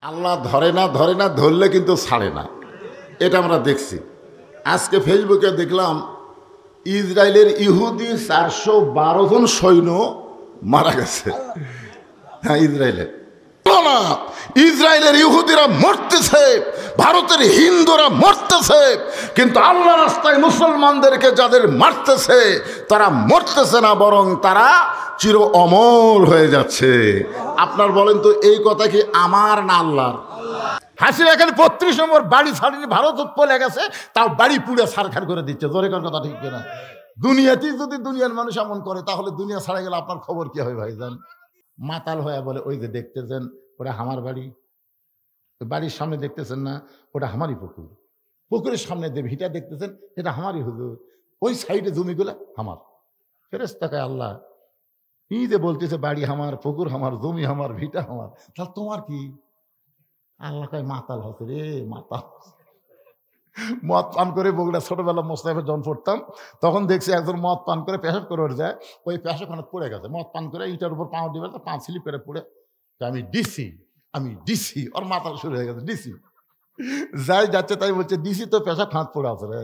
আল্লাহ ধরে না ধরলে কিন্তু ছাড়ে না, এটা আমরা দেখছি। আজকে ফেসবুকে দেখলাম ইসরায়েলের ইহুদি 412 জন সৈন্য মারা গেছে। হ্যাঁ, ইসরায়েলের ইহুদিরা মরতেছে, ভারতের হিন্দুরা মরতেছে, কিন্তু আল্লাহ রাস্তায় মুসলমানদেরকে যাদের মারতেছে তারা মরতেছে না, বরং তারা চির অমর হয়ে যাচ্ছে। আপনার বলেন তো এই কথা কি আমার না আল্লাহর? হাসিনা এখানে 35 নম্বর বাড়ি ছাড়িয়ে ভারত পলে গেছে, তাও বাড়ি পুড়ে ছারখার করে দিচ্ছে। জোরে কোন কথা ঠিক কিনা? দুনিয়াতেই যদি দুনিয়ার মানুষ এমন করে, তাহলে দুনিয়া ছাড়া গেলে আপনার খবর কি হবে ভাইজান? মাতাল হয়ে বলে ওই যে দেখতেছেন ওটা আমার বাড়ি, বাড়ির সামনে দেখতেছেন না ওটা আমারই পুকুর, পুকুরের সামনে যে ভিটা দেখতেছেন এটা আমারই হুজুর, ওই সাইডে জমিগুলা আমার। ফেরেশতাকে আল্লাহ কি যে বলতেছে বাড়ি আমার, পুকুর আমার, জমি আমার, ভিটা আমার, তাহলে তোমার কি? আল্লাহ কয় মাতাল হচ্ছে রে, মাতাল। মদ পান করে বগুড়া ছোটবেলা মোস্তাফে যখন পড়তাম তখন দেখছি একজন মদ পান করে পেশাব করে ওর যায়, ওই পেশাবখানা পড়ে গেছে, মদ পান করে ইটার উপর পাও দিবে, পা স্লিপ করে পড়ে আমি ডিসি, ওর মাতাল শুরু হয়ে গেছে। ডিসি যাই যাচ্ছে তাই বলছে ডিসি তো পেশাব খানাত পড়ে আছে রে।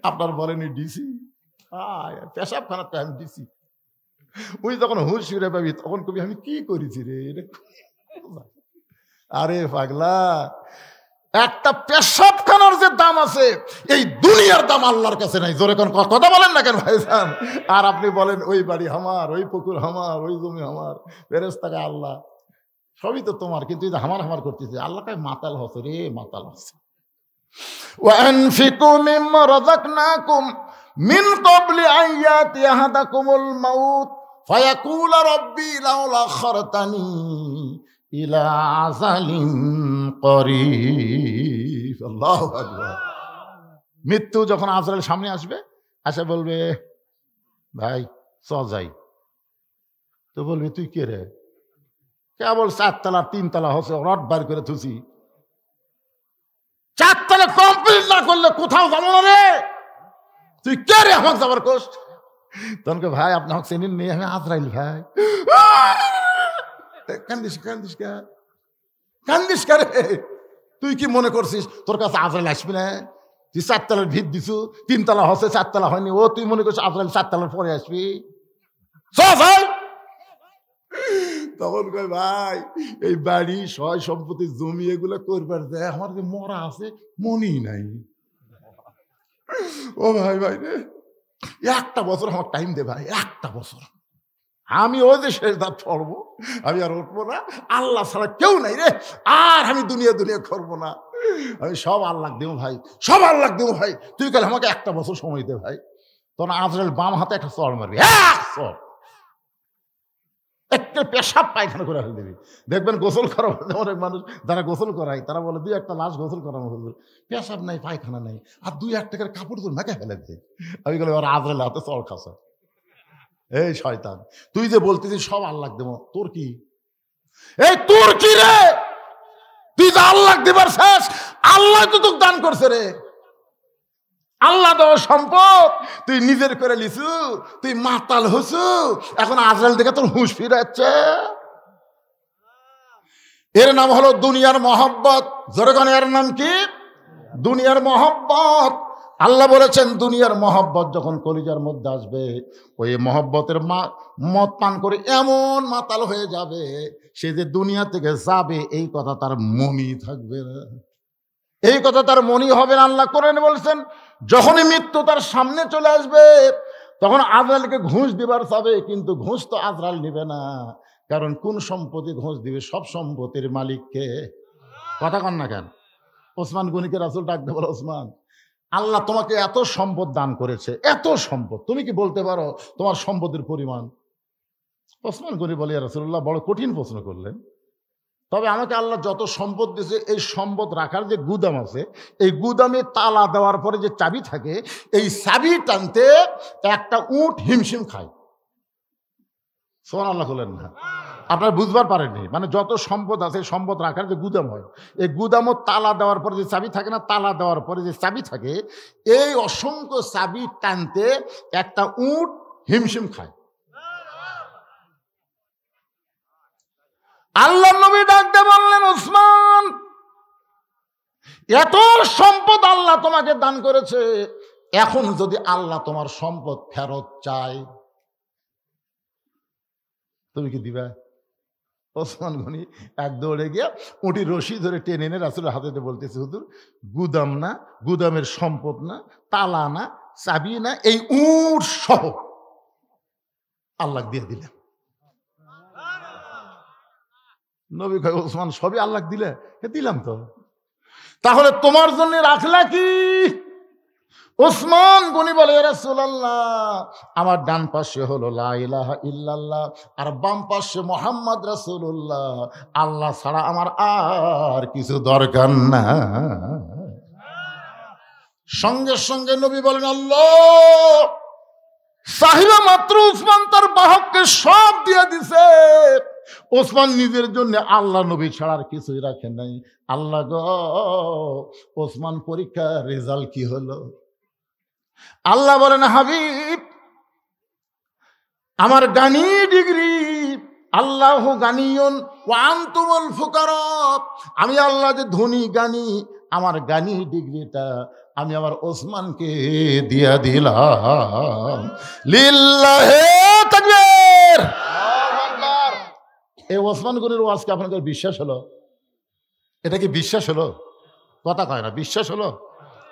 আপনার বলেনি ডিসি পেশাব খানাতে আমি ডিসি। ওই যখন হুশ ফিরে পাবি তখন কবি আমি কি করেছি রে। আরে পাগলা, একটা পেশাবখানার যে দাম আছে এই দুনিয়ার দাম আল্লাহর কাছে নাই। জোরে কোন কথা বলেন না কেন ভাইজান? আর আপনি বলেন ওই বাড়ি আমার, ওই পুকুর আমার, ওই জমি আমার। ফেরেশতাকে আল্লাহ সবই তো তোমার, কিন্তু এই যে হামার করতেছে। আল্লাহ কয় মাতাল হচ্ছে রে, মাতাল হচ্ছে। ওয়ানফিকু মিম্মা রাযাকনাকুম মিন ক্বাবলি আন ইয়াতিয়া আহাদাকুমুল মাউত ফায়াকুলা রাব্বি লাউলা আখারতানি ইলা আযালিন করিব। আল্লাহু আকবার। মৃত্যু যখন আজরাইল সামনে আসবে, আসে বলবে ভাই চ যাই, তো বলবে তুই কে রে? কেবল 4 তলা 3 তলা হচ্ছে রড বার করে থুছি, 4 তলা কমপ্লিট না করলে কোথাও যাবো না রে। তুই কে রে আমাকে যাবার কষ্ট? তখন ভাই আপনি আমাকে চেনেন নি, আমি আজরাইল ভাই। কান্দিস কে রে? তুই কি মনে করছিস তোর কাছে আজরাইল আসবি না? তুই 4 তলার ভিত দিছু, 3 তলা হচ্ছে 4 তলা হয়নি, ও তুই মনে করছিস আজরাইল 4 তলার পরে আসবি? ভাই তখন কই ভাই এই বাড়ি সয় সম্পত্তি জমি এগুলো করবার দেয়, আমার যে মরা আছে মনেই নাই। ও ভাই ভাই রে, 1টা বছর আমার টাইম দে ভাই, 1টা বছর। আমি ওই যে শেষ দাঁত পড়বো, আমি আর উঠবো না, আল্লাহ ছাড়া কেউ নাই রে, আর আমি দুনিয়া করবো না, আমি সব আল্লাহ দেবো ভাই, সব আল্লাহ দেবো ভাই। তুই কাল আমাকে 1টা বছর সময় দে ভাই। তখন আজরাইল বাম হাতে একটা চড় মারবি, চড় একটা পেশাব পায়খানা করে ফেলে দিবি। দেখবেন গোসল করা অনেক মানুষ যারা গোসল করায় তারা বলে 2-1টা লাশ গোসল করানো হলো, পেশাব নাই, পায়খানা নাই, আর 2-1 টাকার কাপড় তোর মেকে ফেলে দে। আমি বলে ওর আজরাইল হাতে চড় খাসা। এই শয়তান, তুই যে বলতেছিস সব আল্লাহ দেব, তোর কি? এই তোর কি রে? তুই যে আল্লাহ দেবার শেষ, আল্লাহ তো তোকে দান করছে রে। আল্লাহ দেওয়া সম্পদ তুই নিজের করে লিছু, তুই মাতাল হসু, এখন আজরাইল দেখে তোর হুঁশ ফিরাচ্ছে। এর নাম হলো দুনিয়ার মহব্বত। জোরে কোন এর নাম কি? দুনিয়ার মহব্বত। আল্লাহ বলেছেন দুনিয়ার মহব্বত যখন কলিজার মধ্যে আসবে, ওই মহব্বতের মদ পান করে এমন মাতাল হয়ে যাবে, সে যে দুনিয়া থেকে যাবে এই কথা তার মনই থাকবে না, এই কথা তার মনই হবে না। আল্লাহ কোরআনে বলছেন যখনই মৃত্যু তার সামনে চলে আসবে তখন আজরাইলকে ঘুষ দিবার চাবে, কিন্তু ঘুষ তো আজরাইল নিবে না, কারণ কোন সম্পত্তি ঘুষ দিবে? সব সম্পত্তির মালিককে। কথা কন না কেন? ওসমান গনিকে রাসূল ডাকতে বলে, ওসমান আল্লাহ তোমাকে এত সম্পদ দান করেছে, এত সম্পদ, তুমি কি বলতে পারো তোমার সম্পদের পরিমাণ? ওসমান গনি বলে, ইয়া রাসূলুল্লাহ বড় কঠিন প্রশ্ন করলেন, তবে আমাকে আল্লাহ যত সম্পদ দিয়েছে এই সম্পদ রাখার যে গুদাম আছে, এই গুদামে তালা দেওয়ার পরে যে চাবি থাকে, এই চাবি টানতে একটা উট হিমশিম খায়। সুবহানাল্লাহ বলেন না? আপনারা বুঝবার পারেননি, মানে যত সম্পদ আছে সম্পদ রাখার যে গুদাম হয়, এই গুদামও তালা দেওয়ার পরে যে চাবি থাকে না, তালা দেওয়ার পরে যে চাবি থাকে, এই অসংখ্য চাবি টানতে একটা উট হিমশিম খায়। আল্লাহ নবী ডাকতে বললেন, ওসমান এত সম্পদ আল্লাহ তোমাকে দান করেছে, এখন যদি আল্লাহ তোমার সম্পদ ফেরত চায় তুমি কি দিবা? ওসমান গনি এক দৌড়ে গিয়া উঁটি রশি ধরে টেনে এনে রাসূলের হাতে বলতেছে, হুজুর গুদাম না, গুদামের সম্পদ না, তালা না, চাবি না, এই উট সহ আল্লাহ দিয়ে দিলেন। নবী কয়, ওসমান সবই আল্লাহ দিলে? দিলাম তো। তাহলে তোমার জন্য রাখলা কি? ওসমান গনি বলে, ইয়া রাসূলুল্লাহ, আমার ডান পাশে হলো লা ইলাহা ইল্লাল্লাহ আর বাম পাশে মুহাম্মদ রাসূলুল্লাহ, আল্লাহ ছাড়া আমার আর কিছু দরকার না। সঙ্গে সঙ্গে নবী বলেন, আল্লাহ। সাহিবা মাত্র ওসমান তার বাহককে সব দিয়ে দিছে। ওসমান নিজের জন্য আল্লাহ নবী ছাড়ার কিছুই রাখেন নাই। আল্লাহ গো, ওসমান পরীক্ষার রেজাল্ট কি হলো? আল্লাহ বলেন, হাবিব, আমার গানি ডিগ্রি, আল্লাহু গানিয়ুন ওয়া আনতুমুল ফুকারা, আমি আল্লাহ যে ধনী গানি, আমার গানি ডিগ্রিটা আমি আমার ওসমানকে দিয়া দিলাম। লিল্লাহি তাকবীর। এই ওসমান গনির ওয়াজকে আপনাদের বিশ্বাস হলো? এটা কি বিশ্বাস হলো? কথা কয় না, বিশ্বাস হলো?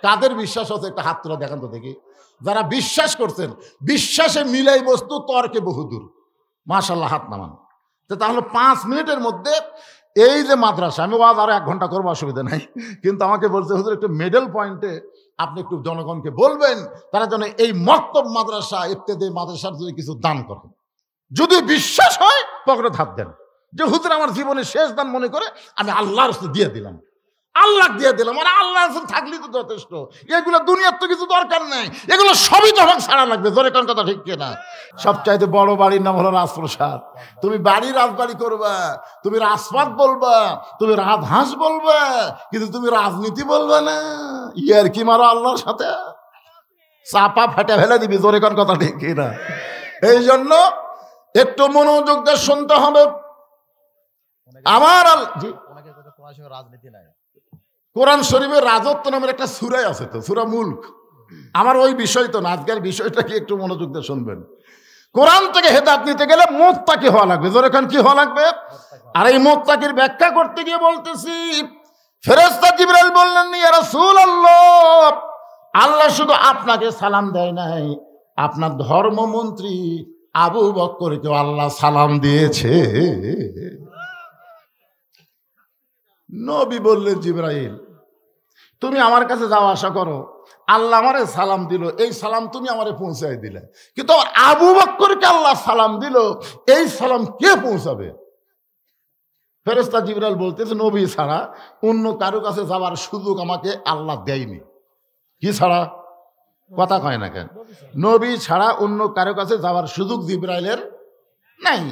কাদের বিশ্বাস হচ্ছে একটা হাত তুলে দেখান তো দেখি। যারা বিশ্বাস করছেন, বিশ্বাসে মিলাই বস্তু তর্কে বহুদূর, মাশাআল্লাহ হাত নামান। তাহলে 5 মিনিটের মধ্যে এই যে মাদ্রাসা, আমি ওয়াজ আরো 1 ঘন্টা করবো, অসুবিধা নাই, কিন্তু আমাকে বলছে হুজুর একটু মিডল পয়েন্টে আপনি একটু জনগণকে বলবেন তারা যেন এই মক্তব মাদ্রাসা ইত্যাদি মাদ্রাসার যদি কিছু দান করেন। যদি বিশ্বাস হয় পকেটে হাত দেন যে হুজুর আমার জীবনের শেষ দান মনে করে আমি আল্লাহর রাস্তায় দিয়ে দিলাম, আল্লাহ দিয়ে দিলাম, মানে আল্লাহ থাকলেই তো যথেষ্ট। এগুলো দুনিয়ার তো কিছু দরকার নেই, এগুলো সবই তো আমাকে ছাড়া লাগবে। জোরে কোন কথা ঠিক কিনা? সবচাইতে বড় বাড়ির নাম হলো রাজপ্রসাদ। তুমি বাড়ি রাজবাড়ি করবা, তুমি রাজপাট বলবা, তুমি রাজহাঁস বলবা, কিন্তু তুমি রাজনীতি বলবা না। ইয়ার কি মারো আল্লাহর সাথে, চাপা ফেটে ফেলে দিবি। জোরে কোন কথা ঠিক কিনা? এই জন্য একটু মনোযোগ দিয়ে শুনতে হবে। আমার রাজনীতি নাই, কোরআন শরীফের রাজত্ব নামের একটা সূরা আছে, তো সূরা মুলক। আমার ওই বিষয় তো না, আজকের বিষয়টা কি একটু মনোযোগ দিয়ে শুনবেন। কোরআন থেকে হেদায়েত নিতে গেলে মুত্তাকি হওয়া লাগবে। জোরে কান কি হওয়া লাগবে? আর এই মুত্তাকির ব্যাখ্যা করতে গিয়ে বলতেছি, ফেরেশতা জিবরাইল বললেন, ইয়া রাসূলুল্লাহ, আল্লাহ শুধু আপনাকে সালাম দেয় নাই, আপনার ধর্মমন্ত্রী আবু বকরকে আল্লাহ সালাম দিয়েছে। নবী বললেন, জিবরাইল তুমি আমার কাছে যাওয়া আসা করো, আল্লাহ আমারে সালাম দিল, এই সালাম তুমি আমারে পৌঁছাই দিলে, কিন্তু আবু বকরকে আল্লাহ সালাম দিল, এই সালাম কে পৌঁছাবে? ফেরেশতা জিবরাইল বলতেছে, নবী ছাড়া অন্য কারো কাছে যাওয়ার সুযোগ আমাকে আল্লাহ দেয়নি। কি ছাড়া? কথা কয় না কেন? নবী ছাড়া অন্য কারো কাছে যাওয়ার সুযোগ জিবরাইলের নাই।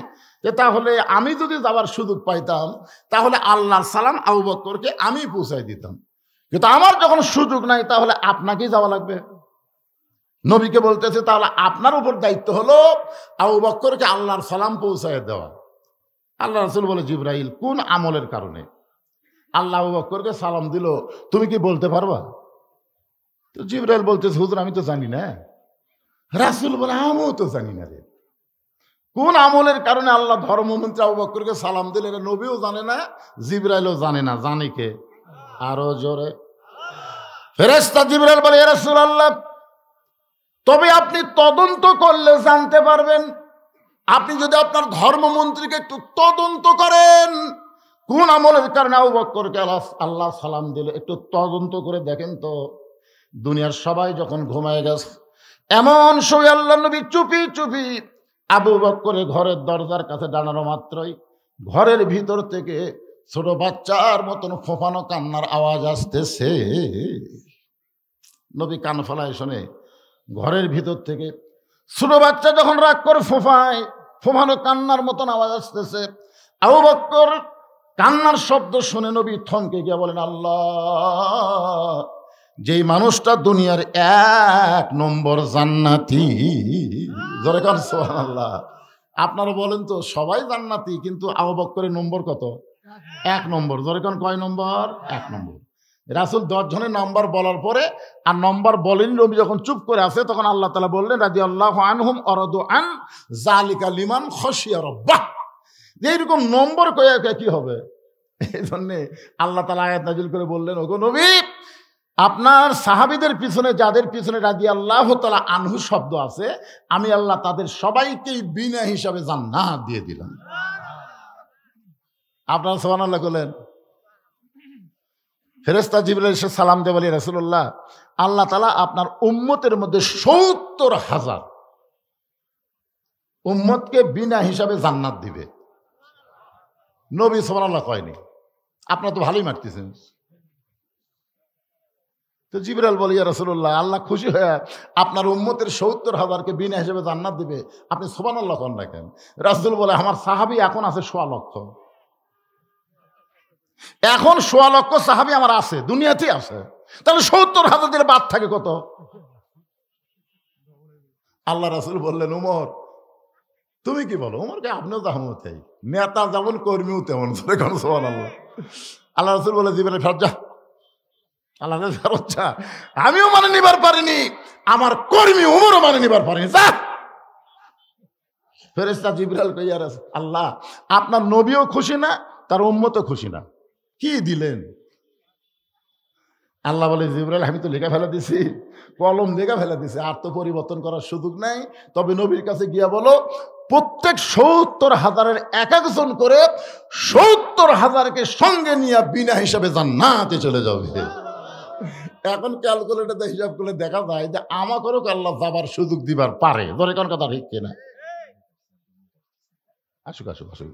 তাহলে আমি যদি যাওয়ার সুযোগ পাইতাম তাহলে আল্লাহর সালাম আবু বকরকে আমি পৌঁছাই দিতাম, কিন্তু আমার যখন সুযোগ নাই তাহলে আপনাকেই যাওয়া লাগবে। নবীকে বলতেছে, তাহলে আপনার উপর দায়িত্ব হলো আবু বকরকে আল্লাহর সালাম পৌঁছায় দেওয়া। আল্লাহ রাসূল বলে, জিবরাইল কোন আমলের কারণে আল্লাহ আবু বকরকে সালাম দিল তুমি কি বলতে পারবা? তো জিবরাইল বলতেছে, হুজুর আমি তো জানি না। রাসূল বলে, আমিও তো জানি না রে, কোন আমলের কারণে আল্লাহ ধর্মমন্ত্রী আবু বকরকে সালাম দিলেন এটা নবীও জানে না, জিবরাইলও জানে না। জানে কে? আরো জোরে। ফেরেশতা জিবরাইল বলে, ইয়া রাসূলুল্লাহ, তবে আপনি তদন্ত করলে জানতে পারবেন। আপনি যদি আপনার ধর্মমন্ত্রীকে একটু তদন্ত করেন, কোন আমলের কারণে আবু বকরকে আল্লাহ সালাম দিল, একটু তদন্ত করে দেখেন তো। দুনিয়ার সবাই যখন ঘুমায় গেছে, এমন সময় আল্লাহর নবী চুপি চুপি আবু বকরের ঘরের দরজার কাছে দাঁড়ানো মাত্রই ঘরের ভিতর থেকে ছোট বাচ্চার মতন ফোঁফানো কান্নার আওয়াজ আসতেছে। নবী কান ফলায় শোনে, ঘরের ভিতর থেকে ছোট বাচ্চা যখন রাগ করে ফোঁফায়, ফোঁফানো কান্নার মতন আওয়াজ আসতেছে। আবু বকর কান্নার শব্দ শুনে নবী থমকে গিয়ে বলেন, আল্লাহ, যেই মানুষটা দুনিয়ার 1 নম্বর জান্নাতি। জোরে কান সুবহানাল্লাহ। আপনারা বলেন তো সবাই জান্নাতি, কিন্তু আবু বকরের নম্বর কত? 1 নম্বর। জোরে কান কয় নম্বর? 1 নম্বর। রাসূল 10 জনের নাম্বার বলার পরে আর নম্বর বলেন, নবী যখন চুপ করে আছে তখন আল্লাহ তাআলা বললেন রাদিয়াল্লাহু আনহুম অরাদু আন যালিকা লিমান খাশিয়া রাব্বাহ। যে এরকম নম্বর কয়ে কি হবে, এই জন্যে আল্লাহ তাআলা আয়াত নাযিল করে বললেন, ওগো নবী, আপনার সাহাবীদের পিছনে যাদের পিছনে রাদিয়াল্লাহু তাআলা আনহু শব্দ আছে, আমি আল্লাহ তাদের সবাইকেই বিনা হিসাবে জান্নাত দিয়ে দিলাম। আপনারা সুবহানাল্লাহ বলেন। ফেরেশতা জিবরাইল এসে সালাম দিয়ে বলে, রাসূলুল্লাহ, আল্লাহ তাআলা আপনার উম্মতের মধ্যে ৭০,০০০ উম্মতকে বিনা হিসাবে জান্নাত দিবে। নবী সুবহানাল্লাহ কয়নি, আপনারা তো ভালোই মারতেছেন। তো জিবরাইল বলে, ইয়া রাসূলুল্লাহ, আল্লাহ খুশি হয়ে আপনার উম্মতের ৭০,০০০কে বিনা হিসাবে জান্নাত দিবে, আপনি সুবহানাল্লাহ কন না কেন? রাসূল বলে, আমার সাহাবী এখন আছে ১০০ লক্ষ। এখন ১০০ লক্ষ সাহাবী আমার আছে, দুনিয়াতেই আছে, তাহলে ৭০,০০০ দিলে বাদ থাকে কত? আল্লাহ রাসূল বললেন, উমর তুমি কি বলো? উমরকে আপনিও জাহমতাই, নেতা যেমন কর্মীও তেমন। সুবহানাল্লাহ। আল্লাহ রাসূল বলে, জিবরাইল ফেরত যা। আল্লাহ ফেরত যা, আমিও মানে নিবার পারিনি, আমার কর্মী উমরও মানে নিবার পারিনি, যা। ফেরেশতা জিবরাইল কই, ইয়া রাসূল আল্লাহ, আপনার নবীও খুশি না, তার উম্মতও খুশি না, কি দিলেন? আল্লাহ বলে, জিবরাইল আমি তো লেখা ফেলা দিছি, কলম লেখা ফেলা দিছি, আর তো পরিবর্তন করার সুযোগ নাই। তবে নবীর কাছে গিয়া বলো, প্রত্যেক ৭০,০০০-এর এক একজন করে ৭০,০০০কে সঙ্গে নিয়ে বিনা হিসাবে জান্নাতে চলে যাবে। এখন ক্যালকুলেটর হিসাব করলে দেখা যায় যে আমাকেও আল্লাহ যাবার সুযোগ দিবার পারে। ধরে কোন কথা ঠিক কিনা? আসুক আসুক আসুক।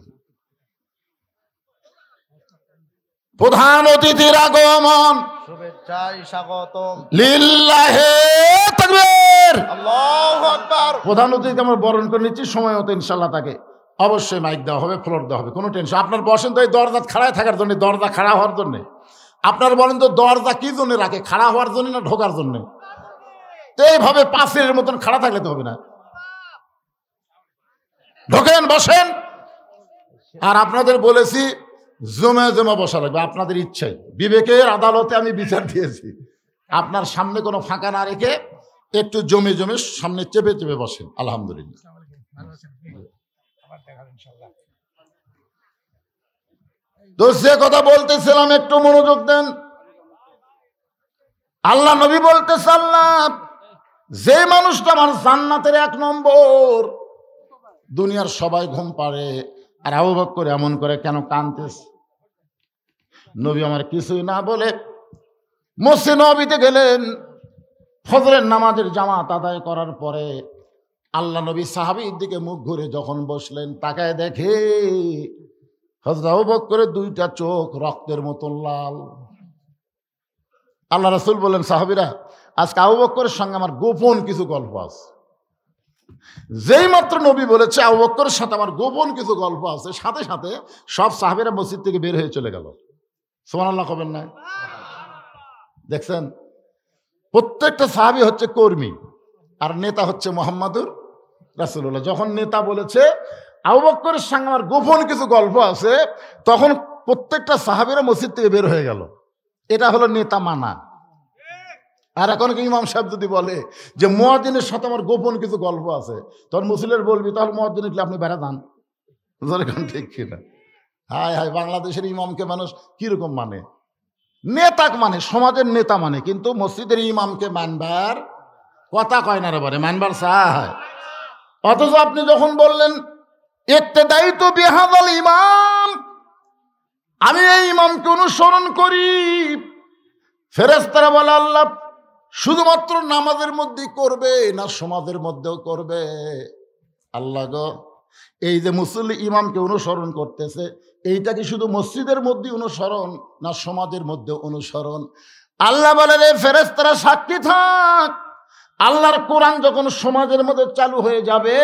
প্রধান অতিথির আগমন, শুভেচ্ছায় স্বাগতম। লিল্লাহে তাকবীর, আল্লাহু আকবার। প্রধান অতিথিকে আমরা বরণ করে নিচ্ছি, সময় মতো ইনশাআল্লাহ তাকে অবশ্যই মাইক দেওয়া হবে, ফ্লোর দেওয়া হবে, কোনো টেনশন। আপনার বসেন তো এই দরজা খাড়ায় থাকার জন্য, দরজা খাড়া হওয়ার জন্য। আপনার বলেন তো দরজা কি জন্য রাখে, খাড়া হওয়ার জন্য না ঢোকার জন্য? তো এইভাবে পাঁচের মতন খাড়া থাকলে তো হবে না। ঢোকেন, বসেন। আর আপনাদের বলেছি জমে জমে বসা লাগবে, আপনাদের ইচ্ছাই। বিবেকের আদালতে আমি বিচার দিয়েছি, আপনার সামনে কোনো ফাঁকা না রেখে একটু জমে জমে সামনে চেপে চেপে বসেন। আলহামদুলিল্লাহ। তো যে কথা বলতেছিলাম একটু মনোযোগ দেন। আল্লাহ নবী বলতেছে, আল্লাহ যে মানুষটা আমার জান্নাতের ১ নম্বর, দুনিয়ার সবাই ঘুম পাড়ে, আর আবু বকর এমন করে কেন কাঁদতেছে? নবী আমার কিছুই না বলে মসজিদ নববীতে গেলেন। ফজরের নামাজের জামাত আদায় করার পরে আল্লাহ নবী সাহাবীর দিকে মুখ ঘুরে যখন বসলেন, তাকায় দেখে হযরত আবু বকরের 2টা চোখ রক্তের মতো লাল। আল্লাহ রাসূল বললেন, সাহাবীরা, আজকে আবু বকরের সঙ্গে আমার গোপন কিছু গল্প আছে। যেই মাত্র নবী বলেছে আবু বকরের সাথে আমার গোপন কিছু গল্প আছে, সাথে সাথে সব সাহাবীরা মসজিদ থেকে বের হয়ে চলে গেল। সুবহানাল্লাহ কবেন না? দেখছেন, প্রত্যেকটা সাহাবী হচ্ছে কর্মী, আর নেতা হচ্ছে মুহাম্মাদুর রাসূলুল্লাহ। যখন নেতা বলেছে আবু বকরের সঙ্গে আমার গোপন কিছু গল্প আছে, তখন প্রত্যেকটা সাহাবীরা মসজিদ থেকে বের হয়ে গেল। এটা হলো নেতা মানা। আর এখন ইমাম সাহেব যদি বলে যে মুয়াজ্জিনের সাথে আমার গোপন কিছু গল্প আছে, তখন মুসলিমের বলবি তাহলে মুয়াজ্জিন আপনি বেড়া যান। ঠিক কিনা? হায় হায়, বাংলাদেশের ইমামকে মানুষ কিরকম মানে? নেতাক মানে, সমাজের নেতা মানে, কিন্তু মসজিদের ইমামকে মানবার কথা কয় না রে, বলে মানবার চায়। অথচ আপনি যখন বললেন ইক্তেদাইতু বিহাযাল ইমাম, আমি এই ইমামকে অনুসরণ করি, ফেরেশতারা বলে আল্লাহ শুধুমাত্র নামাজের মধ্যেই করবে না সমাজের মধ্যেও করবে? আল্লাহ গো, এই যে মুসল্লি ইমামকে অনুসরণ করতেছে, এইটা কি শুধু মসজিদের মধ্যে অনুসরণ না সমাজের মধ্যে অনুসরণ? আল্লাহ বলে, রে ফেরেশতারা সাক্ষী থাক, আল্লাহর কোরআন যখন সমাজের মধ্যে চালু হয়ে যাবে,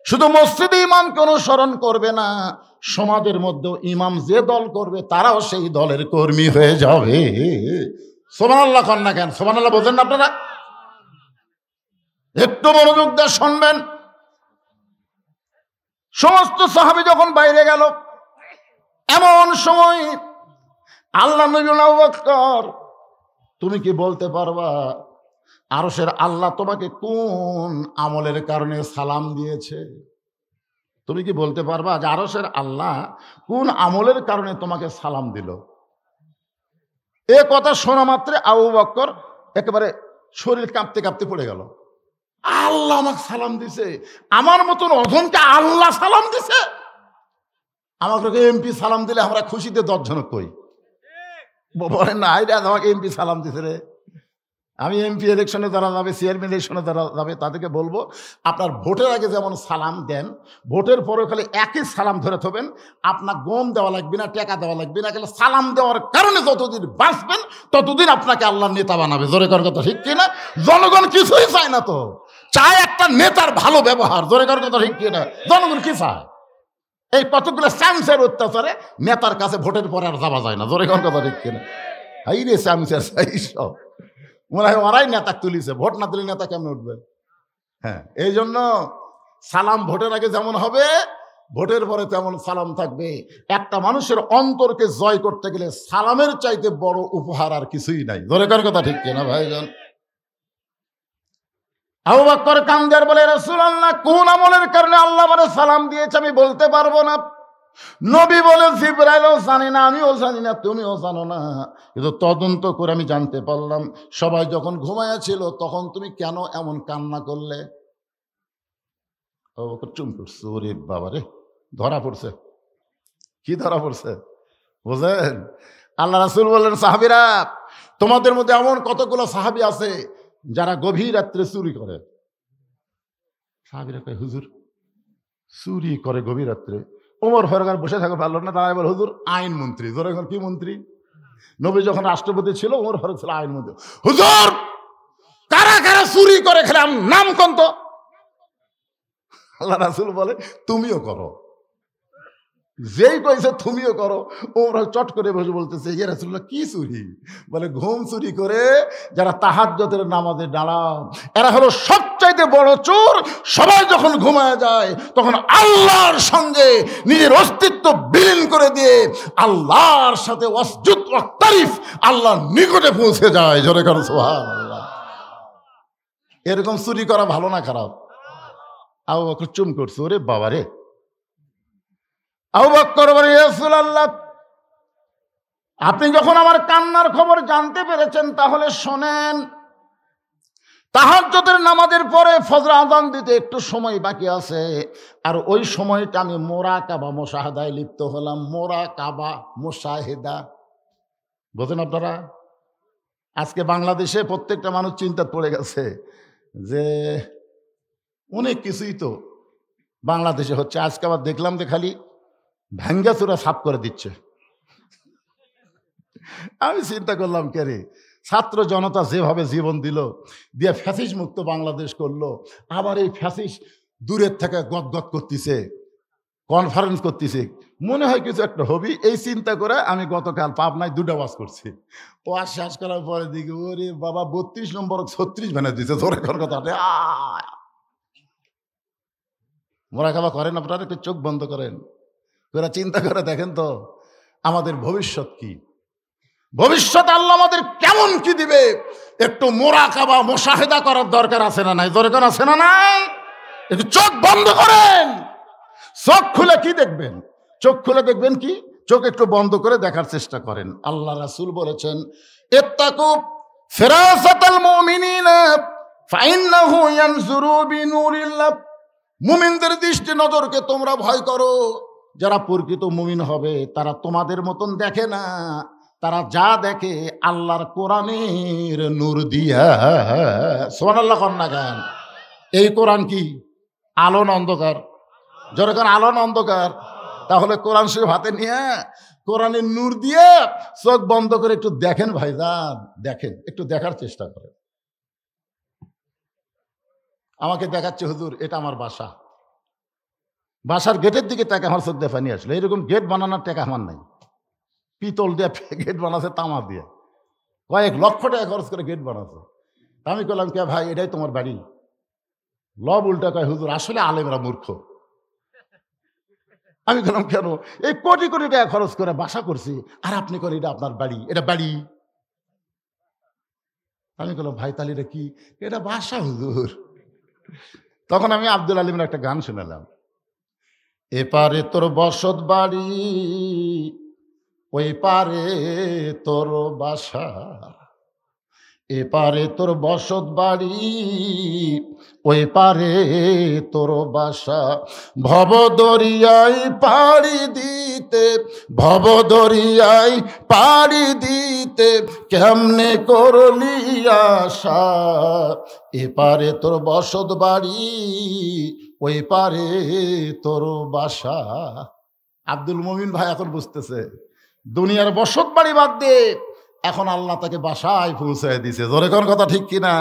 শুধু মসজিদে ইমামকে অনুসরণ করবে না, সমাজের মধ্যেও ইমাম যে দল করবে তারাও সেই দলের কর্মী হয়ে যাবে। সুবহানাল্লাহ কন না কেন? সুবহানাল্লাহ বোঝেন না আপনারা? একটু মনোযোগ দিয়ে শুনবেন। সমস্ত সাহাবী যখন বাইরে গেল, এমন সময় আল্লাহ নবী আবু বকর, তুমি কি বলতে পারবা আরশের আল্লাহ তোমাকে কোন আমলের কারণে সালাম দিয়েছে? তুমি কি বলতে পারবা যে আরশের আল্লাহ কোন আমলের কারণে তোমাকে সালাম দিল? এ কথা শোনা মাত্রে আবু বকর একেবারে শরীর কাঁপতে কাঁপতে পড়ে গেল। আল্লাহ আমাকে সালাম দিছে, আমার মতন অধমকে আল্লাহ সালাম দিছে। আমাকে এমপি সালাম দিলে আমরা খুশিতে 10 জন কই, বলেন না আইরা আমাকে এমপি সালাম দিছে রে। আমি এমপি ইলেকশনে যারা যাবে, চেয়ারম্যান ইলেকশনে যারা যাবে, তাদেরকে বলবো আপনার ভোটের আগে যেমন সালাম দেন, ভোটের পরে খালি একই সালাম ধরে থাকবেন। আপনার গম দেওয়া লাগবে না, টাকা দেওয়া লাগবে না, খালি সালাম দেওয়ার কারণে যতদিন বাঁচবেন ততদিন আপনাকে আল্লাহ নেতা বানাবে। জোরে কর কথা ঠিক কিনা? জনগণ কিছুই চায় না, তো চায় একটা নেতার ভালো ব্যবহার। জোরে কর কথা ঠিক কিনা? জনগণ কি চায়? এই কতগুলো স্যামসের অত্যাচারে নেতার কাছে ভোটের পরে আর যাওয়া যায় না। জোরে কর কথা ঠিক কিনা? এই রে স্যামসের সব মনে হয় ওরাই নেতা তুলিছে, ভোট না তুলে নেতা কেমন উঠবে? হ্যাঁ, এই জন্য সালাম ভোটের আগে যেমন হবে, ভোটের পরে তেমন সালাম থাকবে। একটা মানুষের অন্তরকে জয় করতে গেলে সালামের চাইতে বড় উপহার আর কিছুই নাই। ধরে কার কথা ঠিক কিনা ভাইজান? আবু বকর কান্দে আর বলে, রাসূলুল্লাহ কোন আমলের কারণে আল্লাহ আমারে সালাম দিয়েছে আমি বলতে পারবো না। নবী বলে, জিবরাইলও জানি না, আমিও জানি না, তুমিও জানো না, কিন্তু তদন্ত করে আমি জানতে পারলাম সবাই যখন ঘুমায়া ছিল তখন তুমি কেন এমন কান্না করলে? চুম করছে, ওরে বাবা রে, ধরা পড়ছে। কি ধরা পড়ছে বুঝেন? আল্লাহ রাসূল বললেন, সাহাবীরা, তোমাদের মধ্যে এমন কতগুলো সাহাবী আছে যারা গভীর রাত্রে চুরি করে। সাহাবীরা কয়, হুজুর চুরি করে গভীর রাত্রে? ওমর ফারুক বসে থাকে পারল না, তারা বলে, হুজুর আইন মন্ত্রী। ধরে কি মন্ত্রী? নবী যখন রাষ্ট্রপতি ছিল, ওমর ফারুক ছিল আইন মন্ত্রী। হুজুর কারা কারা চুরি করে খেলাম নাম কোন তো? আল্লাহ রাসূল বলে, তুমিও করো। যেই কইছে তুমিও করো, ওমর চট করে বসে বলতেছে, ইয়া রাসূলুল্লাহ কি চুরি? বলে, ঘুম চুরি করে যারা তাহাজ্জুদের নামাজে দাঁড়াও, এরা হলো সবচাইতে বড় চোর। সবাই যখন ঘুমায় যায় তখন আল্লাহর সঙ্গে নিজের অস্তিত্ব বিলীন করে দিয়ে আল্লাহর সাথে ওয়াসজুদ ওয়া তারিফ আল্লাহর নিকটে পৌঁছে যায়। জোরে করো সুবহানাল্লাহ। এরকম চুরি করা ভালো না খারাপ? আবু বকর চুম করছে, ওরে বাবা রে। আবু বকর বলে, ইয়া রাসূলুল্লাহ, আপনি যখন আমার কান্নার খবর জানতে পেরেছেন তাহলে শোনেন, তাহাজ্জুদের নামাজের পরে ফজর আযান দিতে একটু সময় বাকি আছে, আর ওই সময়টা আমি মুরাকাবা মুশাহাদায় লিপ্ত হলাম। মুরাকাবা মুশাহিদা বোঝেন আপনারা? আজকে বাংলাদেশে প্রত্যেকটা মানুষ চিন্তা পড়ে গেছে যে অনেক কিছুই তো বাংলাদেশে হচ্ছে। আজকে আবার দেখলাম যে খালি ভাঙ্গাচুরা সাফ করে দিচ্ছে। আমি চিন্তা করলাম, কে রে, ছাত্র জনতা যেভাবে জীবন দিল, দিয়ে ফ্যাসিস মুক্ত বাংলাদেশ করলো, আবার এই ফ্যাসিস দূরের থেকে গদগদ করতেছে, কনফারেন্স করতেছে, মনে হয় কিছু একটা হবি। এই চিন্তা করে আমি গতকাল পাবনায় 2টা ওয়াজ করছি। ওয়াজ শেষ করার পরে দিকে, ওরে বাবা, 32 নম্বর 36 ভেনে দিচ্ছে। জোরে কর কথা। মোরাকাবা করেন আপনারা? একটু চোখ বন্ধ করেন, ওরা চিন্তা করে দেখেন তো আমাদের ভবিষ্যৎ কি। ভবিষ্যৎ আল্লাহ আমাদের কেমন কি দিবে, একটু মুরাকাবা মুশাহিদা করার দরকার আছে না নাই? দরকার আছে না নাই? একটু চোখ বন্ধ করেন। চোখ খুলে কি দেখবেন? চোখ খুলে দেখবেন কি? চোখ একটু বন্ধ করে দেখার চেষ্টা করেন। আল্লাহ রাসূল বলেছেন, ইত্তাকু ফিরাসাতাল মুমিনিনা ফাইন্নাহু ইয়ানজুরু বিনুরিল্লাহ। মুমিনদের দৃষ্টি নজরকে তোমরা ভয় করো। যারা প্রকৃত মুমিন হবে তারা তোমাদের মতন দেখে না, তারা যা দেখে আল্লাহর কোরআনের নূর দিয়া। সুবহানাল্লাহ কন্যা গান। এই কোরআন কি আলো না অন্ধকার? যখন আলো না অন্ধকার, তাহলে কোরআন শরীফ হাতে নিয়ে কোরআনের নূর দিয়ে চোখ বন্ধ করে একটু দেখেন ভাইজান, দেখেন, একটু দেখার চেষ্টা করেন। আমাকে দেখাচ্ছে, হুজুর এটা আমার বাসা, বাসার গেটের দিকে টাকা আমার চোখ দিয়ে পানি আসলো। এরকম গেট বানানোর টাকা আমার নাই। পিতল দিয়ে গেট বানাচ্ছে, তামা দিয়ে কয়েক লক্ষ টাকা খরচ করে গেট বানাচ্ছে। আমি বললাম, কে ভাই এটাই তোমার বাড়ি? লব উল্টা কয়, হুজুর আসলে আলেমরা মূর্খ। আমি বললাম কেন? এই কোটি কোটি টাকা খরচ করে বাসা করছি, আর আপনি করেন এটা আপনার বাড়ি, এটা বাড়ি। আমি বললাম ভাই তাহলে এটা কি? এটা বাসা হুজুর। তখন আমি আব্দুল আলিমের একটা গান শোনালাম, এপারে তোর বসত বাড়ি, ওই পারে তোর বাসা, এপারে তোর বসত বাড়ি, ওই পারে তোর বাসা। ভব দরিয়ায় পাড়ি দিতে, ভব দরিয়ায় পাড়ি দিতে, কেমনে করলি আশা, এপারে তোর বসত বাড়ি, ওই পারে তোর বাসা। আব্দুল মুমিন ভাই এখন বুঝতেছে দুনিয়ার বসত বাড়ি বাদ দিয়ে এখন আল্লাহ তাকে বাসায় পৌঁছায় দিছে। জোরে কোন কথা ঠিক কিনা?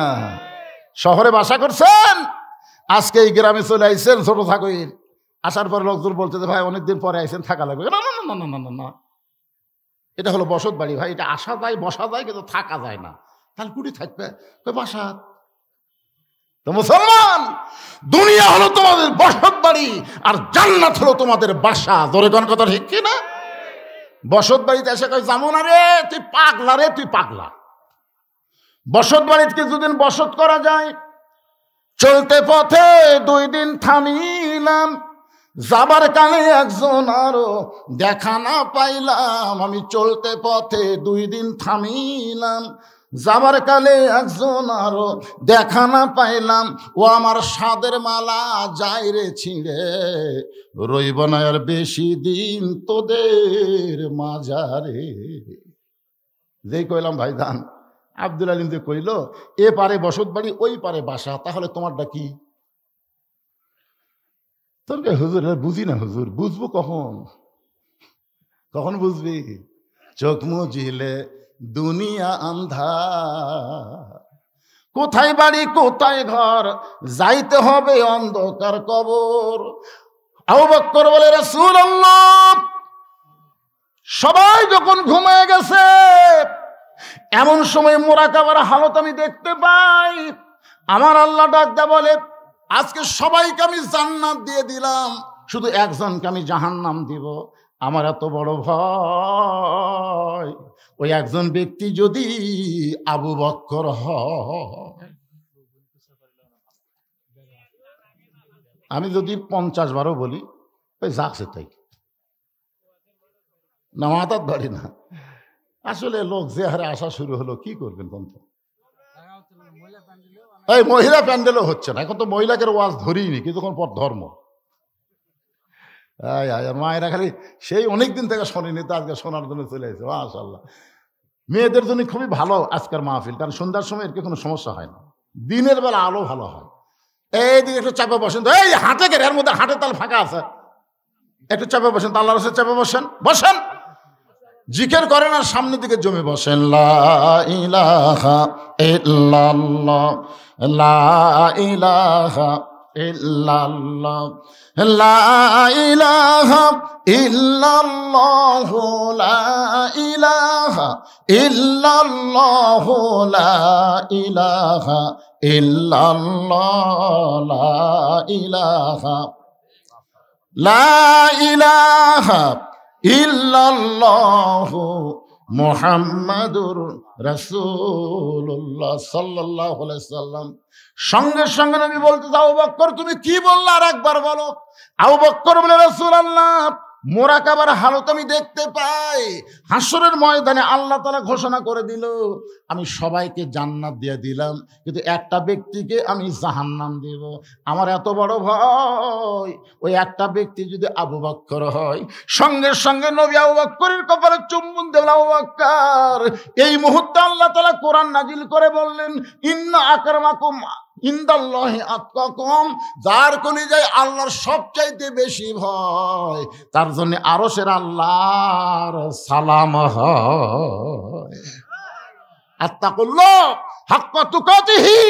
শহরে বাসা করছেন, আজকে এই গ্রামে চলে আইছেন ছোট থাকুন, আসার পর লোকজন বলতে যে ভাই অনেকদিন পরে আইছেন, থাকা লাগবে। না না না না না না না, এটা হলো বসত বাড়ি ভাই, এটা আসা যায় বসা যায় কিন্তু থাকা যায় না। তাহলে কুটি থাকবে? বাসা। তো মুসলমান, দুনিয়া হলো তোমাদের বসত বাড়ি আর জান্নাত হলো তোমাদের বাসা। জোরে কোন কথা ঠিক কিনা? বসত বাড়িতে এসে কয় যেমন আরে তুই পাগলা রে, তুই পাগলা। বসত বাড়িতে দুদিন বসত করা যায়, চলতে পথে 2 দিন থামিলাম, যাবার কালে একজন আরো দেখা না পাইলাম। আমি চলতে পথে 2 দিন থামিলাম, যাবার কালে একজন আরো দেখা না পাইলাম। ও আমার সাদের মালা যায় রে ছিঁড়ে, রইব না আর বেশি দিন তোদের মাঝারে। যেই কইলাম ভাইজান, আব্দুল আলিম যে কইল এ পারে বসত বাড়ি, ওই পারে বাসা, তাহলে তোমারটা কি? তোর হুজুর বুঝি না হুজুর। বুঝবো কখন? কখন বুঝবি? চোখ মুজিলে দুনিয়া আন্ধার, কোথায় বাড়ি কোথায় ঘর, যাইতে হবে অন্ধকার কবর। আবু বকর বলে রাসূলুল্লাহ, সবাই যখন ঘুমিয়ে গেছে এমন সময় মুরাকাবার হালত আমি দেখতে পাই। আমার আল্লাহ ডাক দেয়া বলে, আজকে সবাইকে আমি জান্নাত দিয়ে দিলাম, শুধু একজনকে আমি জাহান্নাম দিব। আমার এত বড় ভয়, ওই একজন ব্যক্তি যদি আবু বকর হয়। আমি যদি 50 বারও বলি ওই যাচ্ছে তাই না, মাথার ধরি না। আসলে লোক যে হারে আসা শুরু হলো, কি করবেন কোন? এই মহিলা প্যান্ডেলও হচ্ছে না, এখন তো মহিলাকে ওয়াজ ধরিনি কিছুক্ষণ পর ধর্ম। মায়েরা খালি সেই অনেকদিন থেকে শোনেনি, তো আজকে শোনার জন্য চলে এসেছে। মাশাআল্লাহ, মেয়েদের জন্য খুবই ভালো আজকের মাহফিল, কারণ সন্ধ্যার সময় এর কোনো সমস্যা হয় না, দিনের বেলা আলো ভালো হয়। এইদিকে একটু চাপে বসেন তো, এই হাঁটে গেলে এর মধ্যে হাঁটে তাল ফাঁকা আছে, একটু চাপে বসেন তো, আল্লাহ রাসূল চাপে বসেন, বসেন, জিকির করেন আর সামনের দিকে জমে বসেন। লা ইলাহা ইল্লাল্লাহ, লা ইলাহা ইল্লাল্লাহ, লা ইলাহা ইল্লাল্লাহ, লা ইলাহা ইল্লাল্লাহ, লা ইলাহা ইল্লাল্লাহ, লা ইলাহা, লা ইলাহা ইল্লাল্লাহু মুহাম্মাদুর রাসূলুল্লাহ সাল্লাল্লাহু আলাইহি সাল্লাম। সঙ্গে সঙ্গে নবী বলতে, আবু বকর তুমি কি বললা আর একবার বলো। আবু বকর বলে, রাসূলুল্লাহ মুরাকাবার হালত আমি দেখতে পাই, হাসরের ময়দানে আল্লাহ তাআলা ঘোষণা করে দিল আমি সবাইকে জান্নাত দিয়ে দিলাম, কিন্তু একটা ব্যক্তিকে আমি জাহান্নাম দেব। আমার এত বড় ভয়, ওই একটা ব্যক্তি যদি আবু বকর হয়। সঙ্গে সঙ্গে নবী আবু বকরের কপালে চুম্বন দিলেন। আবু বকর, এই মুহূর্তে আল্লাহ তাআলা কোরআন নাজিল করে বললেন, ইন্না আকরামাকুম ইনদাল্লাহি আতকাকুম, যার কলিজায় আল্লাহর সবচাইতে বেশি ভয়, তার জন্য আরশের আল্লাহর সালাম হয়। আত্তাকুল্লাহ হাক্কা তুকাতিহি,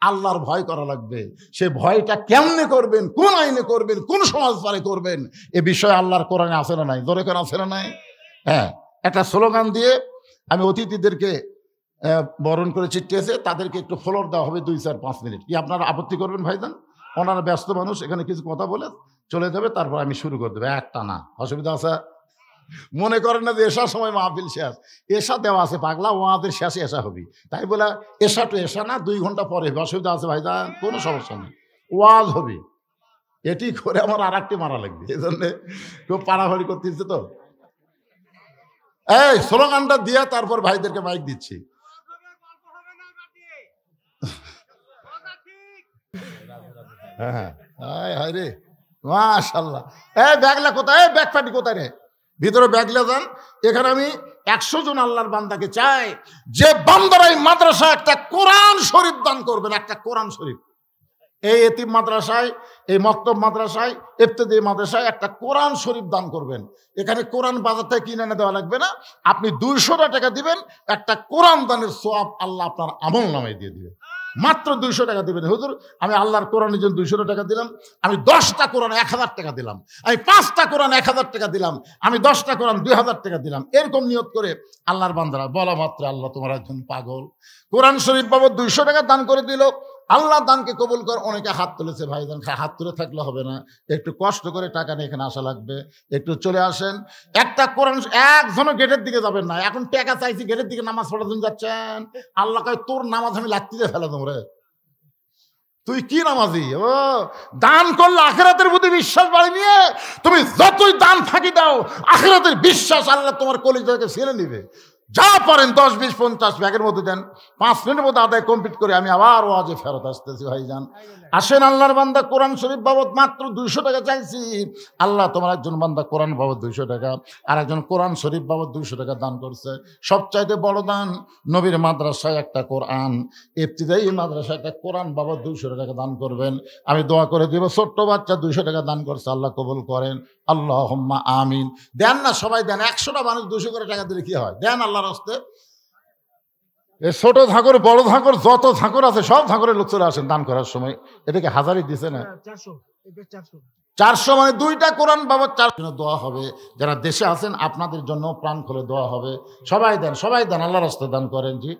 আল্লাহর ভয় করা লাগবে। সে ভয়টা কেমনে করবেন, কোন আইনে করবেন, কোন সমাজ পারে করবেন, এ বিষয়ে আল্লাহর কোরআনে আছে না নাই? জোরে করে আছে না নাই? হ্যাঁ, একটা স্লোগান দিয়ে আমি অতিথিদেরকে বরণ করে চিঠিয়েছে, তাদেরকে একটু ফ্লোর দেওয়া হবে 2-4-5 মিনিট। কি আপনারা আপত্তি করবেন ভাইজান? ওনারা ব্যস্ত মানুষ, এখানে কিছু কথা বলে চলে যাবে, তারপর আমি শুরু করে দেবো একটা না। অসুবিধা আছে? মনে করেন না যে এশার সময় মাহফিল শেষ, এশা দেওয়া আছে পাগলা, ওয়াদের শেষে এশা হবি, তাই বলে এশা টু এশা না, 2 ঘন্টা পরে হবে। অসুবিধা আছে ভাইজান? কোনো সমস্যা নেই, ওয়াজ হবে। এটি করে আমার আর একটি মারা লাগবে, এই জন্যে খুব পাড়াভাড়ি করতেছে। তো এই স্লোগানটা দিয়ে তারপর ভাইদেরকে মাইক দিচ্ছি। হ্যাঁ হায় রে মাশাআল্লাহ। ব্যাগলা কোথায়? ব্যাগ পাটি কোথায় রে? ভিতরে ব্যাগলা যান। এখানে আমি 100 জন আল্লাহর বান্দাকে চাই যে বান্দারা এই মাদ্রাসায় একটা কোরআন শরীফ দান করবেন, একটা কোরআন শরীফ। এই এতিম মাদ্রাসায়, এই মক্তব মাদ্রাসায়, ইবতেদায়ী মাদ্রাসায় একটা কোরআন শরীফ দান করবেন। এখানে কোরআন বাজার থেকে কিনে এনে দেওয়া লাগবে না, আপনি 200 টাকা দিবেন, একটা কোরআন দানের সওয়াব আল্লাহ আপনার আমল নামায় দিয়ে দিবে। মাত্র 200 টাকা দিবেন। হুজুর আমি আল্লাহর কোরআনের জন্য 200 টাকা দিলাম, আমি 10টা কোরআন 1000 টাকা দিলাম, আমি 5টা কোরআন 1000 টাকা দিলাম, আমি 10টা কোরআন 2000 টাকা দিলাম, এরকম নিয়ত করে আল্লাহর বান্দারা বলা মাত্র আল্লাহ তোমার একজন পাগল। কোরআন শরীফ বাবদ 200 টাকা দান করে দিল, আল্লাহ দানকে কবুল কর। অনেকে হাত তুলেছে, ভাইজান হাত তুলে থাকলে হবে না, একটু কষ্ট করে টাকা নিয়ে এখানে আসা লাগবে। একটু চলে আসেন। একটা কোরআন, একজনও গেটের দিকে যাবেন না। এখন টাকা চাইছি, গেটের দিকে নামাজ পড়ার জন্য যাচ্ছেন। আল্লাহ কয় তোর নামাজ আমি লাগতে দিয়ে ফেলে তোমরা, তুই কি নামাজি? ও দান করলে আখিরাতের প্রতি বিশ্বাস বাড়ি নিয়ে তুমি যতই দান ফাঁকি দাও, আখিরাতের বিশ্বাস আল্লাহ তোমার কলিজাকে ছেড়ে নিবে। যা পারেন 10, 20, 50 ব্যাগের মধ্যে দেন, 5 মিনিটের মধ্যে আদায় কমপ্লিট করে আমি আবার ওয়াজে ফেরত আসতেছি। ভাইজান আসেন, আল্লাহর বান্দা কোরআন শরীফ বাবদ মাত্র 200 টাকা চাইছি। আল্লাহ তোমার একজন বান্দা কোরআন বাবদ 200 টাকা, আর একজন কোরআন শরীফ বাবদ 200 টাকা দান করছে। সবচাইতে বড় দান নবীর মাদ্রাসায় একটা কোরআন, ইবতিদায়ী মাদ্রাসায় একটা কোরআন বাবদ 200 টাকা দান করবেন। আমি দোয়া করে দিব, ছোট্ট বাচ্চা 200 টাকা দান করছে, আল্লাহ কবুল করেন, আল্লাহুম্মা আমিন। দেন না সবাই দেন, 100টা মানুষ 200 করে টাকা দিলে কি হয়? দেন আল্লাহর হস্তে। ছোট ঝাঁকর বড় ঝাঁকর যত ঝাঁকর আছে সব ঝাঁকরের লোক চলে আসেন দান করার সময়। এটাকে হাজারি দিছে না, 400 মানে 2টা কোরআন বাবদ 400 দোয়া হবে। যারা দেশে আছেন আপনাদের জন্য প্রাণ খুলে দোয়া হবে। সবাই দেন, সবাই দেন, আল্লাহর হস্তে দান করেন। জি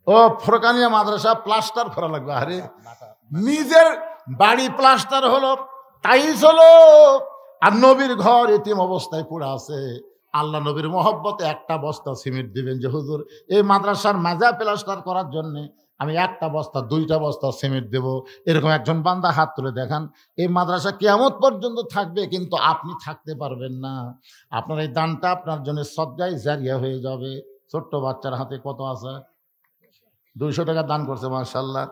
ও ফোরকানিয়া মাদ্রাসা প্লাস্টার করা লাগবে। আরে নিজের বাড়ি প্লাস্টার হলো, টাইলস হলো, আর নবীর ঘর এতিম অবস্থায় পড়ে আছে। আল্লাহ নবীর মহব্বতে একটা বস্তা সিমেন্ট দিবেন যে হুজুর এই মাদ্রাসার মাজা প্লাস্টার করার জন্য আমি একটা বস্তা 2টা বস্তা সিমেন্ট দেব। এরকম একজন বান্দা হাত তুলে দেখান। এই মাদ্রাসা কিয়ামত পর্যন্ত থাকবে, কিন্তু আপনি থাকতে পারবেন না। আপনার এই দানটা আপনার জন্য সদকায়ে জারিয়া হয়ে যাবে। ছোট্ট বাচ্চার হাতে কত আছে? 200 টাকা দান করছে, মাশাআল্লাহ।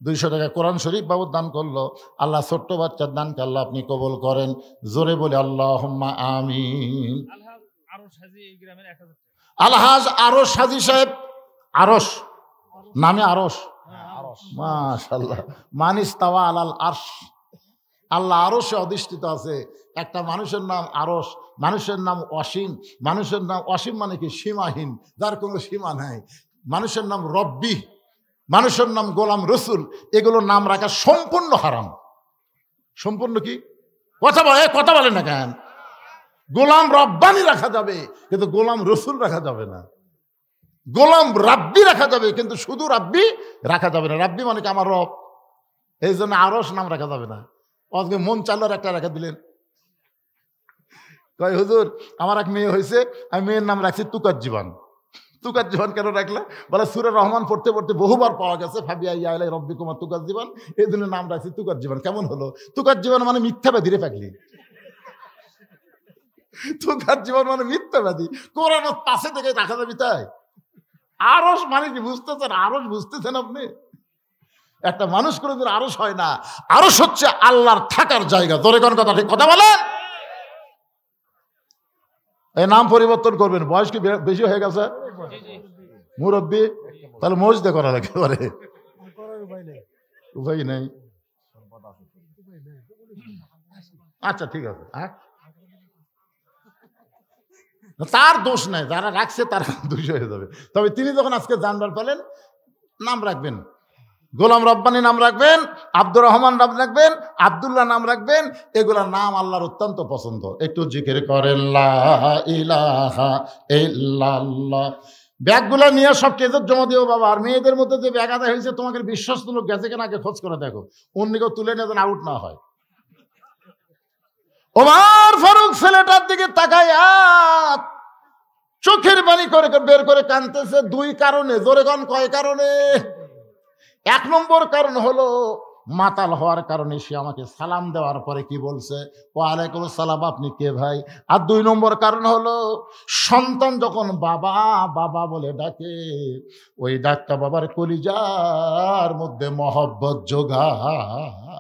200 টাকা কোরআন শরীফ বাবদ দান করলো। আল্লাহ ছোট্ট বাচ্চার দানকে আল্লাহ আপনি কবুল করেন। জোরে বলে আল্লাহুম্মা আমিন। আলহাজ আরশ হাজী সাহেব, আরশ নামে আরশ, মাশাআল্লাহ। মানিস্তাওয়া আলাল আরশ, আল্লাহ আরশে অধিষ্ঠিত আছে। একটা মানুষের নাম আরশ, মানুষের নাম অসীম। মানুষের নাম অসীম মানে কি? সীমাহীন, যার কোনো সীমা নাই। মানুষের নাম রব্বি, মানুষের নাম গোলাম রসুল। এগুলো নাম রাখা সম্পূর্ণ হারাম। সম্পূর্ণ কি কথা বলে না কেন? গোলাম রব্বানি রাখা যাবে, কিন্তু গোলাম রসুল রাখা যাবে না। গোলাম রাব্বি রাখা যাবে, কিন্তু শুধু রাব্বি রাখা যাবে না। রাব্বি মানে কি? আমার রব। এই জন্য আরশ নাম রাখা যাবে না। আজকে মন চালার একটা রেখে দিলেন, কয় হুজুর আমার এক মেয়ে হয়েছে, আমি মেয়ের নাম রাখছি তুকার জীবন। তুকার জীবন কেন রাখলে? বলে সূরা রহমান পড়তে পড়তে বহুবার পাওয়া গেছে ফাবিয়া ইয়া রব্বিকুমা তুকার জীবন, এই জন্য নাম রাখছি তুকার জীবন। কেমন হলো? তুকার জীবন মানে মিথ্যাবাদী পাগলি। তুকার জীবন মানে মিথ্যাবাদী। কোরআন পাশে থেকে রাখা যাবে তাই? আরশ মানে কি বুঝতেছেন? আরশ বুঝতেছেন আপনি? একটা মানুষ কোনোদিন আরশ হয় না। আরশ হচ্ছে আল্লাহর থাকার জায়গা। ধরে কোন কথা, ঠিক কথা বলেন। এই নাম পরিবর্তন করবেন। বয়স কি বেশি হয়ে গেছে? মুরব্বী, তাহলে মসজিদে করা লাগে। উপায় নেই। আচ্ছা ঠিক আছে, হ্যাঁ তার দোষ নাই, যারা রাখছে তার দোষ হয়ে যাবে। তবে তিনি যখন আজকে জানবার পেলেন, নাম রাখবেন গোলাম রব্বানি, নাম রাখবেন আব্দুর রহমান, নাম রাখবেন আব্দুল্লাহ, নাম রাখবেন। এগুলা নাম আল্লাহর অত্যন্ত পছন্দ। একটু জিকির করেন লা ইলাহা ইল্লাল্লাহ ব্যাগগুলো নিয়ে সব কেজের জমা দিও বাবা। আর মেয়েদের মধ্যে যে ব্যাগ আদায় হয়েছে তোমাকে বিশ্বস্ত লোক গেছে কিনা আগে খোঁজ করে দেখো, অন্য কেউ তুলে নিয়ে যেন আউট না হয়। ওমর ফারুক ছেলেটার দিকে তাকায় চোখের পানি করে বের করে কাঁদতেছে। দুই কারণে, জোরে গান কয় কারণে? এক নম্বর কারণ হলো মাতাল হওয়ার কারণে সে আমাকে সালাম দেওয়ার পরে কি বলছে, ওয়ালাইকুম সালাম, আপনি কে ভাই? আর দুই নম্বর কারণ হলো সন্তান যখন বাবা বাবা বলে ডাকে, ওই ডাকটা বাবার কলিজার মধ্যে মহব্বত যোগায়।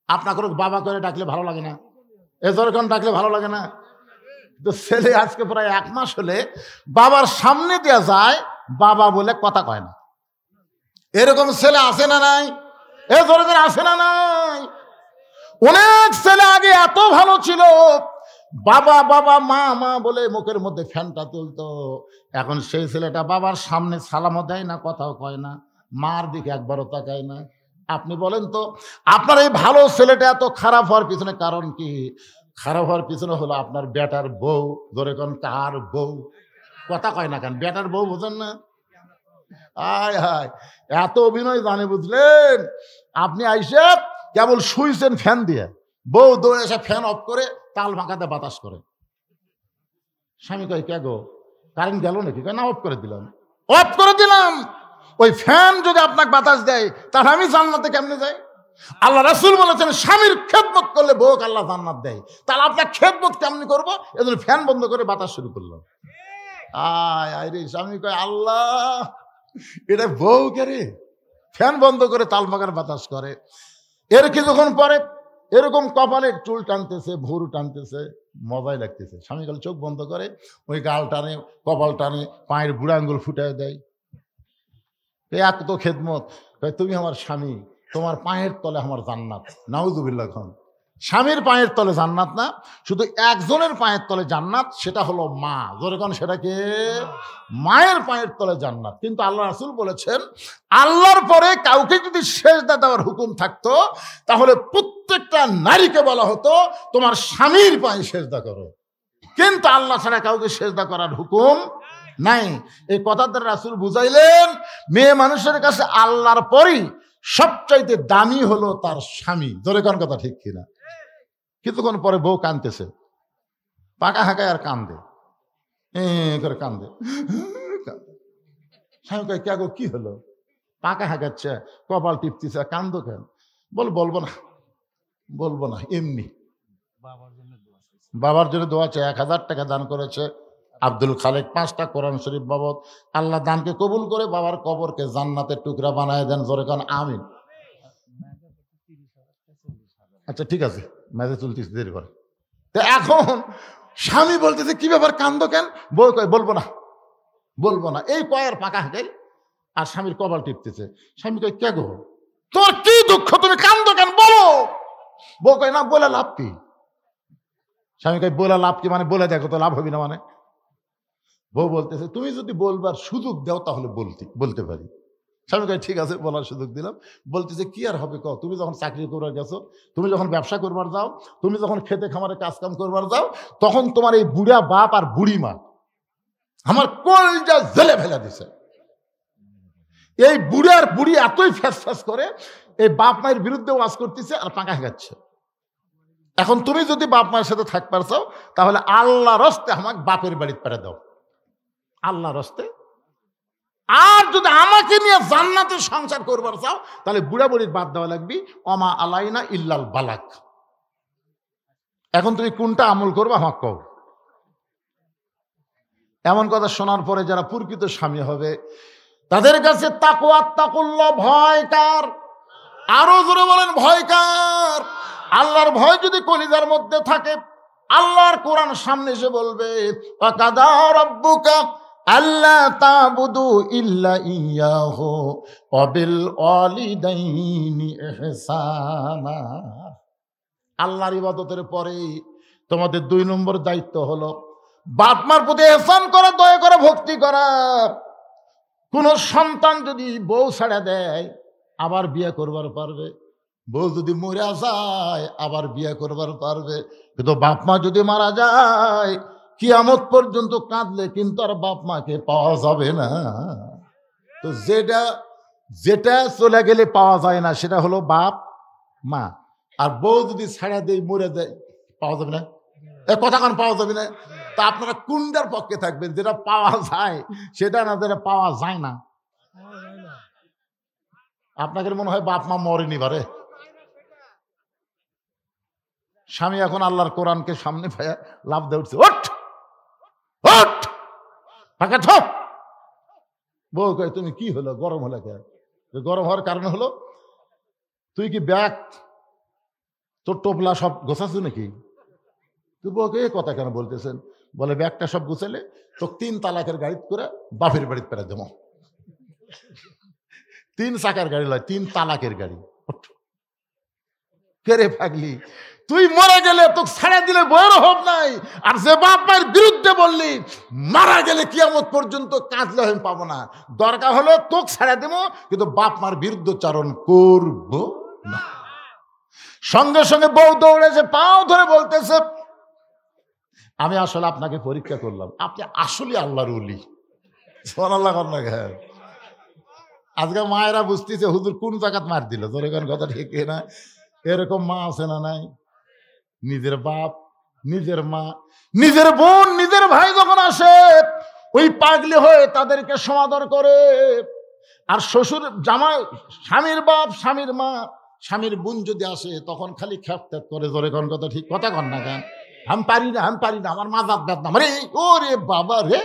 আপনাকে বাবা করে ডাকলে ভালো লাগে না? এজরকম ডাকলে ভালো লাগে না? তো ছেলে আজকে প্রায় 1 মাস হলে বাবার সামনে দেওয়া যায়, বাবা বলে কথা কয় না। এরকম ছেলে আসে না নাই? এজরকম আসে না নাই? অনেক ছেলে আগে এত ভালো ছিল, বাবা বাবা মা মা বলে মুখের মধ্যে ফ্যানটা তুলতো। এখন সেই ছেলেটা বাবার সামনে সালামও দেয় না, কথাও কয় না, মার দিকে একবারও তাকায় না। আপনি বলেন তো, আপনার এই ভালো ছেলেটা এত খারাপ হওয়ার পিছনে কারণ কি? খারাপ হওয়ার পিছনে হলো আপনার বেটার বউ। ধরে কোন কার বউ? কথা কয় না কেন? বেটার বউ বোঝেন না? আয় হায়, এত অভিনয় জানে বুঝলেন? আপনি আইসে কেবল শুইছেন ফ্যান দিয়ে, বউ দৌড়ে এসে ফ্যান অফ করে তাল ভাঙাতে বাতাস করে। স্বামী কয় কে গো, কারেন্ট গেল নাকি? না, অফ করে দিলাম। অফ করে দিলাম। ওই ফ্যান যদি আপনাকে বাতাস দেয় তাহলে আমি জান্নাতে কেমনে যাই? আল্লাহ রাসূল বলেছেন স্বামীর খেদমত করলে বউকে আল্লাহ জান্নাত দেয়। তাহলে আপনার খেদমত কেমনি করবো? এজন্য ফ্যান বন্ধ করে বাতাস শুরু করলাম। আয় আয় রে, স্বামী কয় আল্লাহ, এটা বউ কে রে, ফ্যান বন্ধ করে তাল বাগান বাতাস করে। এর কিছুক্ষণ পরে এরকম কপালে চুল টানতেছে, ভুরু টানতেছে, মজাই লাগতেছে। স্বামী কাল চোখ বন্ধ করে ওই গাল টানে, কপাল টানে, পায়ের বুড়া আঙ্গুল ফুটায় দেয়। এক তো খেদমত। তুমি আমার স্বামী, তোমার পায়ের তলে আমার জান্নাত। নাউজুবিল্লাহ। খান স্বামীর পায়ের তলে জান্নাত না, শুধু একজনের পায়ের তলে জান্নাত, সেটা হলো মা। যেরকম সেটাকে মায়ের পায়ের তলে জান্নাত। কিন্তু আল্লাহ রাসূল বলেছেন আল্লাহর পরে কাউকে যদি সেজদা দেওয়ার হুকুম থাকতো তাহলে প্রত্যেকটা নারীকে বলা হতো তোমার স্বামীর পায়ে সেজদা করো। কিন্তু আল্লাহ ছাড়া কাউকে সেজদা করার হুকুম নাই। এই কথা দ্বারা রাসূল বুঝাইলেন মেয়ে মানুষের কাছে আল্লাহর পরই সবচাইতে দামি হলো তার স্বামী। জোরে কোন কথা ঠিক কিনা? কিছুক্ষণ পরে বউ কাঁদতেছে, পাকা হাঁকায় আর কান্দে, করে কান্দে। স্বামী কয় কে গো, কি হলো? পাকা হাঁকাচ্ছে, কপাল টিপতেছে, কান্দো কেন? বলবো না, বলবো না, এমনি। বাবার জন্য দোয়া চাই। 1000 টাকা দান করেছে আব্দুল খালেক, 5টা কোরআন শরীফ বাবদ। আল্লাহ দানকে কবুল করে বাবার কবরকে জান্নাতের টুকরা বানায় দেন। জোরে কান আমিন। আচ্ছা ঠিক আছে, মেজে চলতেছে, দেরি করে। তো এখন স্বামী বলতেছে কি ব্যাপার, কান্দো কেন? বউ কয় বলবো না, বলবো না। এই কয়ের পাকা হাঁকাই আর স্বামীর কপাল টিপতেছে। স্বামী কয় কে গো, তোমার কি দুঃখ, তুমি কান্দো কেন, বলো। বউ কয় না, বলে লাভ কি? স্বামী কয় বলে লাভ কি মানে? বলে দেখো তো লাভ হবি না মানে? বউ বলতেছে তুমি যদি বলবার সুযোগ দাও তাহলে বলতে পারি। স্বামী কয় ঠিক আছে, বলার সুযোগ দিলাম। বলতেছে কি আর হবে কও, তুমি যখন চাকরি করবার গেছো, তুমি যখন ব্যবসা করবার যাও, তুমি যখন খেতে খামারে কাজকাম করবার যাও, তখন তোমার এই বুড়া বাপ আর বুড়ি মা আমার কলজা জেলে ফেলে দিছে। এই বুড়ার বুড়ি এতই ফ্যাস ফ্যাস করে, এই বাপ মায়ের বিরুদ্ধে ওয়াজ করতেছে আর পাকা খাচ্ছে। এখন তুমি যদি বাপ মায়ের সাথে থাকবার চাও তাহলে আল্লাহ রস্তে আমাকে বাপের বাড়িতে পাঠিয়ে দাও, আল্লাহ রস্তে। আর যদি আমাকে নিয়ে জান্নাতে সংসার করবার চাও তাহলে বুড়া বুড়ির বাদ দেওয়া লাগবে, অমা আলাইনা ইল্লাল বালাক। এখন তুমি কোনটা আমল করবে আমাকে কও। এমন কথা শোনার পরে যারা প্রকৃত স্বামী হবে তাদের কাছে তাকওয়া তাকুল্লাহ, ভয় কার? আরো জোরে বলেন ভয় কার? আল্লাহর ভয় যদি কলিজার মধ্যে থাকে, আল্লাহর কোরআন সামনে এসে বলবে ওয়াকাদা রাব্বুকা আল্লা তা'বুদু ইল্লা ইয়াহু ওয়া বিল ওয়ালিদাইনি ইহসানা। আল্লাহর ইবাদতের পরে তোমাদের 2 নম্বর দায়িত্ব হলো বাপ মার প্রতি ইহসান করা, দয়া করা, ভক্তি করা। কোন সন্তান যদি বউ ছাড়া দেয় আবার বিয়ে করবার পারবে, বউ যদি মরে যায় আবার বিয়ে করবার পারবে, কিন্তু বাপ মা যদি মারা যায় কিয়ামত পর্যন্ত কাঁদলে কিন্তু আর বাপ মাকে পাওয়া যাবে না। তো যেটা যেটা চলে গেলে পাওয়া যায় না সেটা হলো বাপ মা। আর বউ যদি ছাড়া দেয় মরে দেয় পাওয়া যাবে না, এ কথা কান পাওয়া যাবে না। তা আপনারা কোনটার পক্ষে থাকবেন, যেটা পাওয়া যায় সেটা না যেটা পাওয়া যায় না? আপনাদের মনে হয় বাপ মা মরেনি বারে? স্বামী এখন আল্লাহর কোরআনকে সামনে পায় লাভ দিয়ে উঠছে, ওঠ ওঠ ফাঁকা থাক। বউ কয় তুমি কি হলো, গরম হলে কে? গরম হওয়ার কারণ হলো তুই কি ব্যাগ তোর টোপলা সব গোছাচ্ছ নাকি? তুই বউকে এই কথা কেন বলতেছেন? বলে ব্যাগটা সব গুছালে তো 3 তালাকের গাড়ি করে বাপের বাড়িতে পেরে দেবো। 3 চাকার গাড়ি লয়, 3 তালাকের গাড়ি। কেরে পাগলি, তুই মরে গেলে তোকে ছেড়ে দিলে বইয়ের অভাব নাই, আর যে বাপ মায়ের বিরুদ্ধে বললি মারা গেলে কিয়ামত পর্যন্ত কাঁদলে আমি পাবো না। দরকার হলে তোকে ছেড়ে দেবো, কিন্তু বাপ মার বিরুদ্ধচারণ করব না। সঙ্গে সঙ্গে বউ দৌড়েছে, পাও ধরে বলতেছে আমি আসলে আপনাকে পরীক্ষা করলাম, আপনি আসলে আল্লাহর ওলি। সুবহানাল্লাহ। আজকে মায়েরা বুঝতেছে হুজুর কোন জায়গাত মার দিল, তোর এখন কথা ঠিক না? এরকম মা আছে না নাই? নিজের বাপ, নিজের মা, নিজের বোন, নিজের ভাই যখন আসে ওই পাগলি হয়ে তাদেরকে সমাদর করে। আর শ্বশুর জামাই, স্বামীর বাপ, স্বামীর মা, স্বামীর বোন যদি আসে তখন খালি খ্যাপ খ্যাপ করে, জোরে কোন কথা ঠিক কথা কন না কেন? আমি পারি না, আমি পারি না, আমার মাজার বেদনা রে। ও রে বাবা রে,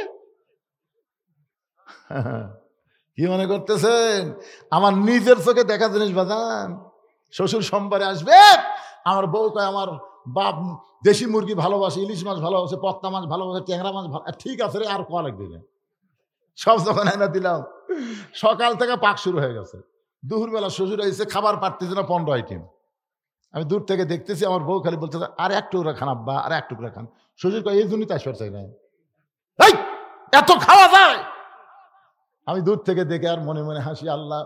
কি মনে করতেছেন? আমার নিজের চোখে দেখা জিনিস বাজান। শ্বশুর সোমবারে আসবে, আমার বউ কয় আমার বাপ দেশি মুরগি ভালোবাসে, ইলিশ মাছ ভালোবাসে, পত্তা মাছ ভালোবাসে, ট্যাংরা মাছ ঠিক আছে রে, আর কোয়া লাগবে না। সব যখন এনে দিলাম, সকাল থেকে পাক শুরু হয়ে গেছে। দুপুরবেলা শ্বশুর এসে খাবার পারতেছে না, 15 আইটেম। আমি দূর থেকে দেখতেছি, আমার বউ খালি বলতেছে আর এক টুকরা খান আব্বা, আর এক টুকরা খান। শ্বশুর কয় এই জন্যই তো আসবার চাই না, এই এত খাওয়া যায়? আমি দূর থেকে দেখে আর মনে মনে হাসি, আল্লাহ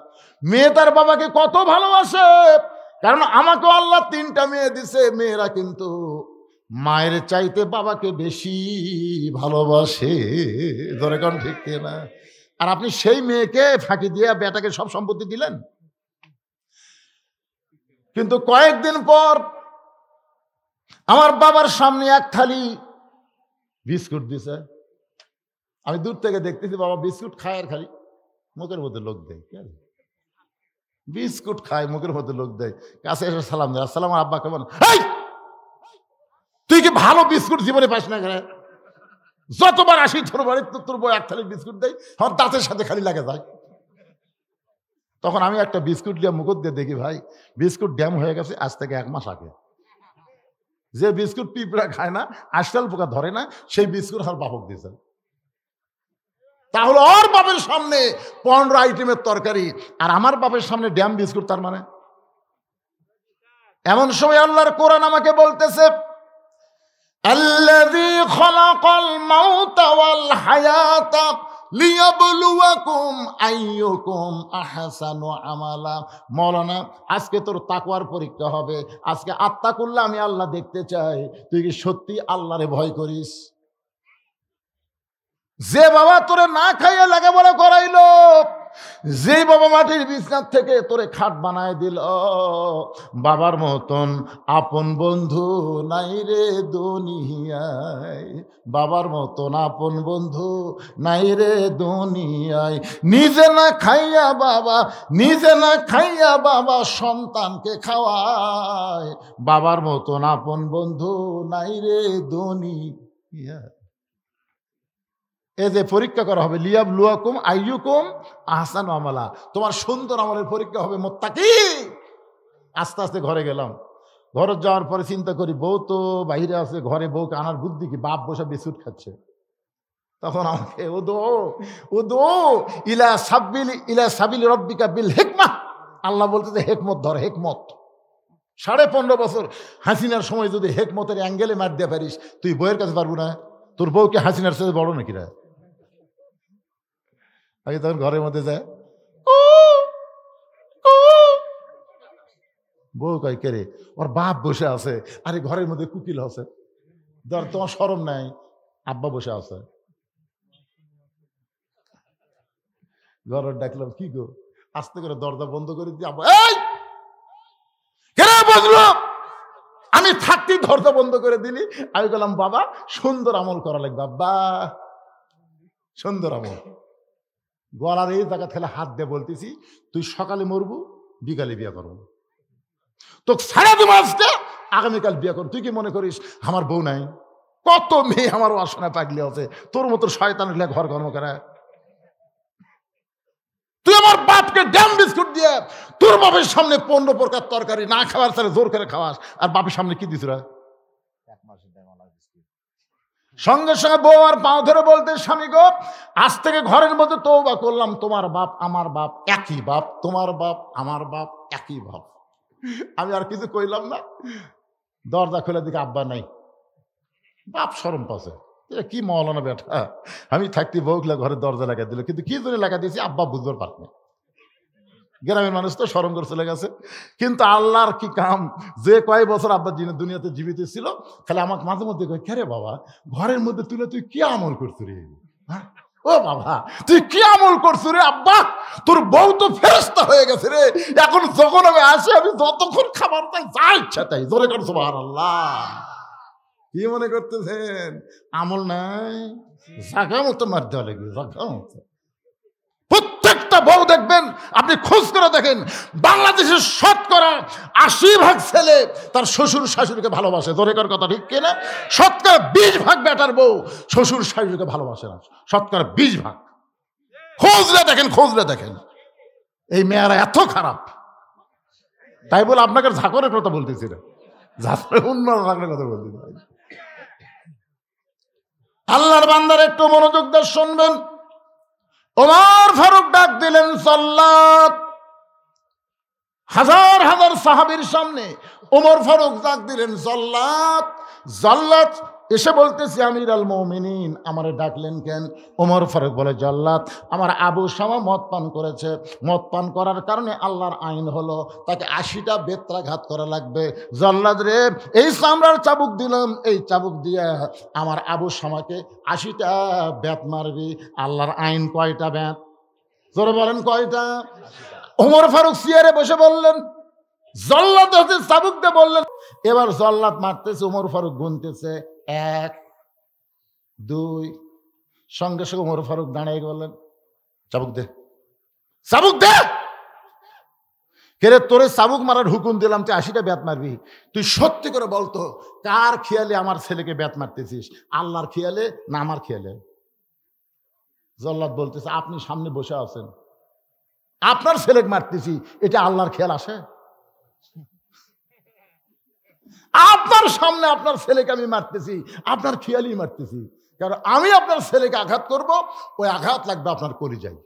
মেয়ে তার বাবাকে কত ভালোবাসে। কারণ আমাকেও আল্লাহ 3টা মেয়ে দিছে, মেয়েরা কিন্তু মায়ের চাইতে বাবাকে বেশি ভালোবাসে। ধরে কোন ঠিক না? আর আপনি সেই মেয়েকে ফাঁকি দিয়ে বেটাকে সব সম্পত্তি দিলেন। কিন্তু কয়েকদিন পর আমার বাবার সামনে এক থালি বিস্কুট দিছে। আমি দূর থেকে দেখতেছি বাবা বিস্কুট খায় আর খালি মুখের মধ্যে লোক দেয়। বিস্কুট খায়, মুখের মধ্যে লোক দেয়। কাছে এসে সালাম দেয়, আসসালাম আব্বা কেমন? তুই কি ভালো বিস্কুট জীবনে পাস না? যতবার আসি তোর বাড়ি তোর বই এক থালি বিস্কুট দেয়, আমার দাঁতের সাথে খালি লাগে যায়। তখন আমি একটা বিস্কুট দিয়ে মুখত দিয়ে দেখি ভাই বিস্কুট ড্যাম হয়ে গেছে আজ থেকে 1 মাস আগে। যে বিস্কুট পিঁপড়া খায় না, আশকাল পোকা ধরে না, সেই বিস্কুট আমার বাপক দিয়েছে। তাহলে ওর বাপের সামনে 15 আইটেমের তরকারি, আর আমার বাপের সামনে ড্যাম বিস্কুট। তার মানে এমন সময় আল্লাহর কোরআন আমাকে বলতেছে আল্লাযী খালাকাল মাউতা ওয়াল হায়াতা লিয়াবলুয়াকুম আইয়ুকুম আহসানু আমালা। মাওলানা আজকে তোর তাকওয়ার পরীক্ষা হবে। আজকে আত্তাকুল্লাহ আমি আল্লাহ দেখতে চাই তুই কি সত্যি আল্লাহরে ভয় করিস। যে বাবা তোরে না খাইয়ে লেখাপড়া করাইলো, যে বাবা মাটির বিছনার থেকে তোরে খাট বানায় দিল, বাবার মতন আপন বন্ধু নাই রে দুনিয়ায়। বাবার মতন আপন বন্ধু নাই রে দুনিয়ায়। নিজে না খাইয়া বাবা, নিজে না খাইয়া বাবা সন্তানকে খাওয়ায়। বাবার মতন আপন বন্ধু নাই রে দুনিয়ায়। এই যে পরীক্ষা করা হবে, লিয়াবলুয়াকুম আইয়ুকুম আহসানু আমালা, তোমার সুন্দর আমলের পরীক্ষা হবে মুত্তাকি। আস্তে আস্তে ঘরে গেলাম। ঘরে যাওয়ার পরে চিন্তা করি বউ তো বাইরে আছে, ঘরে বউকে আনার বুদ্ধি কি? বাপ বসে বিস্কুট খাচ্ছে। তখন আমাকে ও দো ইলা সাবিলি রব্বিকা বিল হিকমাহ, আল্লাহ বলতেছে হেকমত ধর, হেকমত। 15.5 বছর হাসিনার সময় যদি হেকমতের অ্যাঙ্গেলে মার দিয়ে পারিস, তুই বউয়ের কাছে পারবো না? তোর বউকে হাসিনার সাথে বড় নাকি রা? আগে তখন ঘরের মধ্যে যায়, বউ কয় কে রে? ওর বাপ বসে আছে, আরে ঘরের মধ্যে কুকিল আছে, ধর তোমার শরম নাই? আব্বা বসে আছে, ঘরে ডাকলাম, কি গো? আস্তে করে দরজা বন্ধ করে দিয়ে আব্বা, এই কেন বসলো? আমি থাকতে দরজা বন্ধ করে দিলি। আমি বললাম, বাবা সুন্দর আমল করা লাগবে, আব্বা সুন্দর আমল। গলার এই জায়গা থেকে হাত দিয়ে বলতেছি, তুই সকালে মরবু, বিকালে বিয়ে করবো, তো সারা দিব আজকে, আগামীকাল বিয়ে করবো। তুই কি মনে করিস আমার বউ নাই? কত মেয়ে আমার বাসনা পাগলি আছে, তোর মতো শয়তান ঘর কর্ম করে। তুই আমার বাপকে ড্যাম বিস্কুট দিয়ে তোর বাপের সামনে 15 প্রকার তরকারি না খাওয়ার সাথে জোর করে খাওয়াস, আর বাপের সামনে কি দিস? সঙ্গে সঙ্গে বউ আর পাও ধরে বলতে, স্বামী গো, আজ থেকে ঘরের মধ্যে তওবা করলাম, তোমার বাপ আমার বাপ একই বাপ, তোমার বাপ আমার বাপ একই বাপ। আমি আর কিছু কইলাম না। দরজা খুলে দিকে আব্বা নাই। বাপ শরম পাচ্ছে, কি মৌলানা বেটা, আমি থাকতে বউগুলা ঘরের দরজা লাগাই দিল, কিন্তু কি জন্য লাগা দিয়েছি আব্বা বুঝবার পারত না। গ্রামের মানুষ তো শরম করে চলে গেছে। কিন্তু আল্লাহর কি কাম, যে কয় বছর আব্বা দুনিয়াতে জীবিত ছিল, খালি আমাকে মাঝে মধ্যে কয়, কে রে বাবা, ঘরের মধ্যে তুলে তুই কি আমল করছো রে? ও বাবা, তুই কি আমল করছো রে আব্বা? তোর বউ তো ফেরেশতা হয়ে গেছে রে। এখন যখন আমি আসি, আমি যতক্ষণ খাবার চাই, যা ইচ্ছা তাই। জোরে করছো সুবহানাল্লাহ। কি মনে করতেছেন আমল নাই? জাগা মতো মার দেওয়া লাগবে, জাগা মতো। প্রত্যেকটা বউ দেখবেন, আপনি খোঁজ করে দেখেন, বাংলাদেশের 80% ছেলে তার শ্বশুর শাশুড়িকে ভালোবাসে। দরেকার কথা ঠিক কিনা? 20% বেটার বউ শ্বশুর শাশুড়িকে ভালোবাসে না। 20%। খোঁজলে দেখেন, খোঁজলে দেখেন। এই মেয়েরা এত খারাপ। তাই বলে আপনাকে ঝাঁকরের কথা বলতেছি না, ঝাঁকরে উন্নয়ন রাখলে কথা বলতেছি। আল্লাহর বান্দার একটু মনোযোগ দিয়ে শুনবেন। ওমর ফারুক ডাক দিলেন জাল্লাত। হাজার হাজার সাহাবীর সামনে ওমর ফারুক ডাক দিলেন জাল্লাত। জাল্লাত এসে বলতেছে, আমির আল মুমিনিন, আমারে ডাকলেন কেন? ওমর ফারুক বলে, জাল্লাত, আমার আবু শামা মদ পান করেছে। মদ পান করার কারণে আল্লাহর আইন হলো তাকে 80টা বেত্রাঘাত করা লাগবে। জাল্লাত রে, এই চামড়ার চাবুক দিলাম, এই চাবুক দিয়ে আমার আবু শামাকে 80টা বেত মারবি। আল্লাহর আইন কয়টা বেত? জোরে বলেন কয়টা? ওমর ফারুক চেয়ারে বসে বললেন, জল্লাদ হচ্ছে চাবুক দিয়ে বললেন। এবার জল্লাদ মারতেছে, ওমর ফারুক গুনতেছে 1 2। সঙ্গে সঙ্গে ওমর ফারুক দাঁড়িয়ে বললেন, চাবুক দে, চাবুক দে। কেরে, তোরে চাবুক মারার হুকুম দিলাম, তুই 80টা বেত মারবি। তুই সত্যি করে বলতো, কার খেয়ালে আমার ছেলেকে বেত মারতেছিস? আল্লাহর খেয়ালে না আমার খেয়ালে? জল্লাদ বলতেছে, আপনি সামনে বসে আছেন, আপনার ছেলেকে মারতেছি, এটা আল্লাহর খেয়াল আসে? আপনার সামনে আপনার ছেলেকে আমি মারতেছি, আপনার খেয়ালই মারতেছি। কারণ আমি আপনার ছেলেকে আঘাত করব, ওই আঘাত লাগবে আপনার কলিজায়।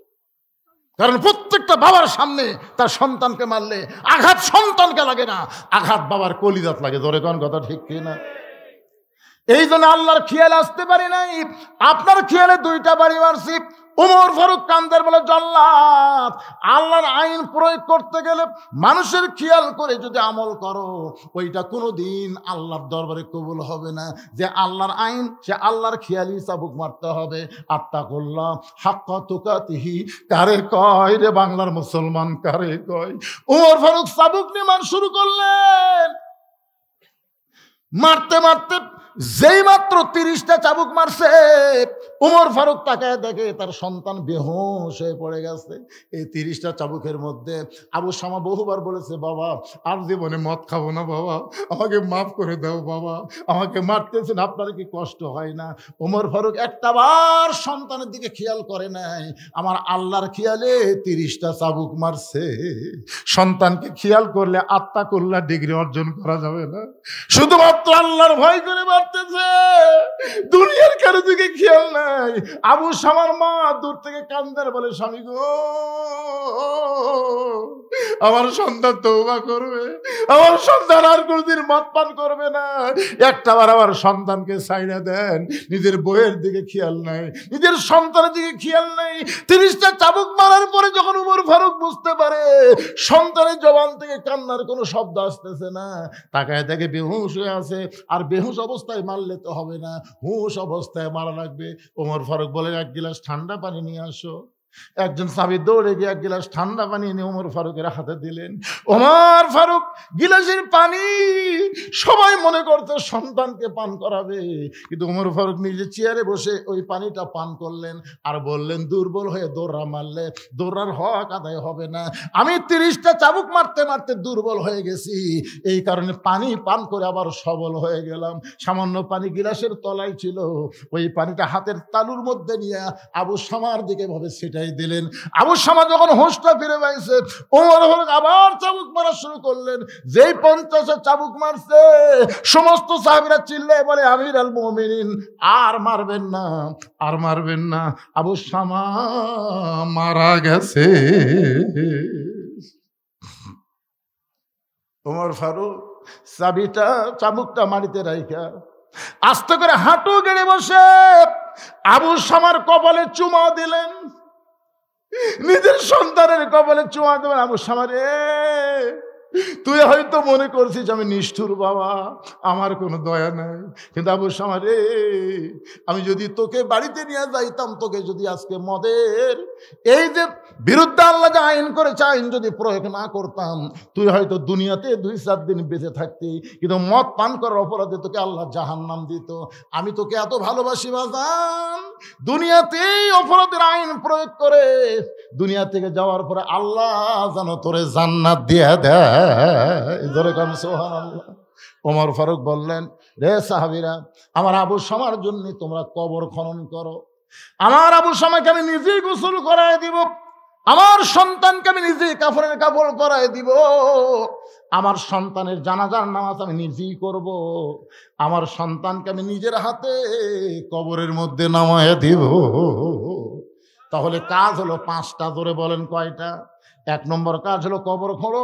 কারণ প্রত্যেকটা বাবার সামনে তার সন্তানকে মারলে আঘাত সন্তানকে লাগে না, আঘাত বাবার কলিজাত লাগে। ধরে কোন কথা ঠিক কিনা? এই জন্য আল্লাহর খেয়াল আসতে পারি নাই, আপনার খেয়ালে 2টা বাড়ি মারছি। ওমর ফারুক কান্দার বলে, জাল্লাত, আল্লাহর আইন প্রয়োগ করতে গেলে মানুষের খেয়াল করে যদি আমল করো, ওইটা কোনোদিন আল্লাহর দরবারে কবুল হবে না। যে আল্লাহর আইন, সে আল্লাহর খেয়ালই চাবুক মারতে হবে। আত্তাকুল্লাহ হাক্কা তুকাতিহি কারে কয় রে বাংলার মুসলমান, কারে কয়? ওমর ফারুক চাবুক নিয়ে মান শুরু করলেন। মারতে মারতে যেই মাত্র 30টা চাবুক মারছে, ওমর ফারুক তাকায় দেখে তার সন্তান বেহুশ হয়ে পড়ে গেছে। এই 30টা চাবুকের মধ্যে আবু শামা বহুবার বলেছে, বাবা আর জীবনে মদ খাবো না, বাবা আমাকে মাফ করে দাও, বাবা আমাকে মারতেছেন, আপনার কি কষ্ট হয় না? ওমর ফারুক একটাবার সন্তানের দিকে খেয়াল করে নাই, আমার আল্লাহর খেয়ালে 30টা চাবুক মারছে। সন্তানকে খেয়াল করলে আত্তাকুল্লাহ ডিগ্রি অর্জন করা যাবে না, শুধুমাত্র আল্লাহর ভয় করে মারতেছে, দুনিয়ার কারো দিকে খেয়াল নাই। আবু শামার মা দূর থেকে কান্দার বলে, স্বামী গো, আমার সন্তান তওবা করবে, আমার সন্তান আর কোনদিন মদ পান করবে না। একটাবার আমার সন্তানকে ছাইড়া দেন। নিজের বইয়ের দিকে খেয়াল নাই, নিজের সন্তানের দিকে খেয়াল নাই। 30টা চাবুক মারার পরে যখন ওমর ফারুক বুঝতে পারে সন্তানের জবান থেকে কান্নার কোনো শব্দ আসতেছে না, তাকায় দেখে বেহুশ হয়ে আছে। আর বেহুশ অবস্থা অবস্থায় মারলে তো হবে না, হুঁশ অবস্থায় মারা লাগবে। ওমর ফারুক বলে, এক গিলাস ঠান্ডা পানি নিয়ে আসো। একজন সাহাবী দৌড়ে গিয়ে এক গিলাস ঠান্ডা পানি নিয়ে ওমর ফারুকের হাতে দিলেন। ওমর ফারুক গিলাসের পানি, সবাই মনে করতো সন্তানকে পান করাবে, কিন্তু ওমর ফারুক নিজে চেয়ারে বসে ওই পানিটা পান করলেন আর বললেন, দুর্বল হয়ে দৌড়া মারলে দৌড়ার হক আদায় হবে না। আমি 30টা চাবুক মারতে মারতে দুর্বল হয়ে গেছি, এই কারণে পানি পান করে আবার সবল হয়ে গেলাম। সামান্য পানি গিলাসের তলায় ছিল, ওই পানিটা হাতের তালুর মধ্যে নিয়ে আবু শামার দিকে ভাবে সেটাই দিলেন। আবু শামা যখন হোঁশটা ফিরে পাইছে, ওমর ফারুক আবার চাবুক মারা শুরু করলেন। যেই 50 চাবুক মারছে, সমস্ত সাহাবীরা চিল্লায় বলে, আমির আল মুমিনিন, আর মারবেন না, আর মারবেন না, আবু শামা মারা গেছে। ওমর ফারুক চাবিটা চাবুকটা মাটিতে রাইখা আস্তে করে হাঁটু গেড়ে বসে আবু শামার কপালে চুমা দিলেন। নিজের সন্তানের কপালে চুমা দেবেন। আবু শামা রে, তুই হয়তো মনে করছিস আমি নিষ্ঠুর বাবা, আমার কোনো দয়া নাই, কিন্তু আবু শামা রে, আমি যদি তোকে বাড়িতে নিয়ে যাইতাম, তোকে যদি আজকে মদের এই যে বিরুদ্ধে আল্লাহ যে আইন করেছে, আইন যদি প্রয়োগ না করতাম, তুই হয়তো দুনিয়াতে 2-4 দিন বেঁচে থাকতি, কিন্তু মদ পান করার অপরাধে তোকে আল্লাহ জাহান্নাম দিত। আমি তোকে এত ভালোবাসি বাজান, দুনিয়াতেই অপরাধের আইন প্রয়োগ করে দুনিয়া থেকে যাওয়ার পরে আল্লাহ যেন তোরে জান্নাত দিয়ে দেয়। সুবহানাল্লাহ। ওমর ফারুক বললেন, রে সাহাবীরা, আমার আবু শামার জন্য তোমরা কবর খনন করো। আমার আবু শামাকে আমি নিজেই গোসল করায় দিব, আমার সন্তানকে আমি নিজেই কাফনের কাপড় পরায় দিব, আমার সন্তানের জানাজার নামাজ আমি নিজেই করব, আমার সন্তানকে আমি নিজের হাতে কবরের মধ্যে নামায় দিব। তাহলে কাজ হলো 5টা। ধরে বলেন কয়টা? 1 নম্বর কাজ হলো কবর খোঁড়ো।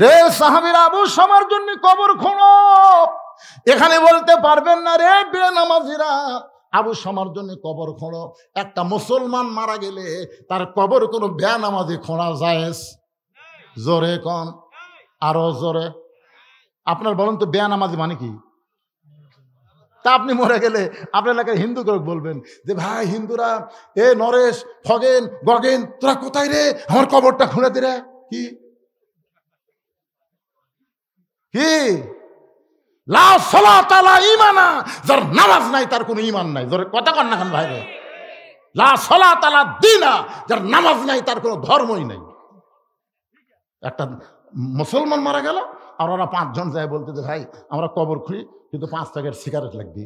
রে সাহাবীরা, আবু শামার জন্য কবর খোঁড়ো। এখানে বলতে পারবেন না, রে বেনামাজিরা, আবু শামার জন্য কবর খোঁড়ো। একটা মুসলমান মারা গেলে তার কবর কোনো বেনামাজি খোঁড়া জায়েজ? জোরে কোন, আরো জোরে। আপনার বলেন তো, বেনামাজি মানে কি? তা আপনি মরে গেলে আপনার এলাকায় হিন্দু করে বলবেন যে, ভাই হিন্দুরা, এ নরেশ, খগেন, গগেন, তোরা কোথায় রে, আমার কবরটা খুঁড়ে দে রে। কি কি লা সালাতা লা ঈমানা, যার নামাজ নাই তার কোনো ঈমান নাই। জোরে কথা কন না কেন ভাই রে? লা সালাতা লা দীনা, যার নামাজ নাই তার কোনো ধর্মই নাই। একটা মুসলমান মারা গেল আর ওরা 5 জন যায় বলতে যে, ভাই আমরা কবর খুঁড়ি, কিন্তু 5 প্যাকেট সিগারেট লাগবে।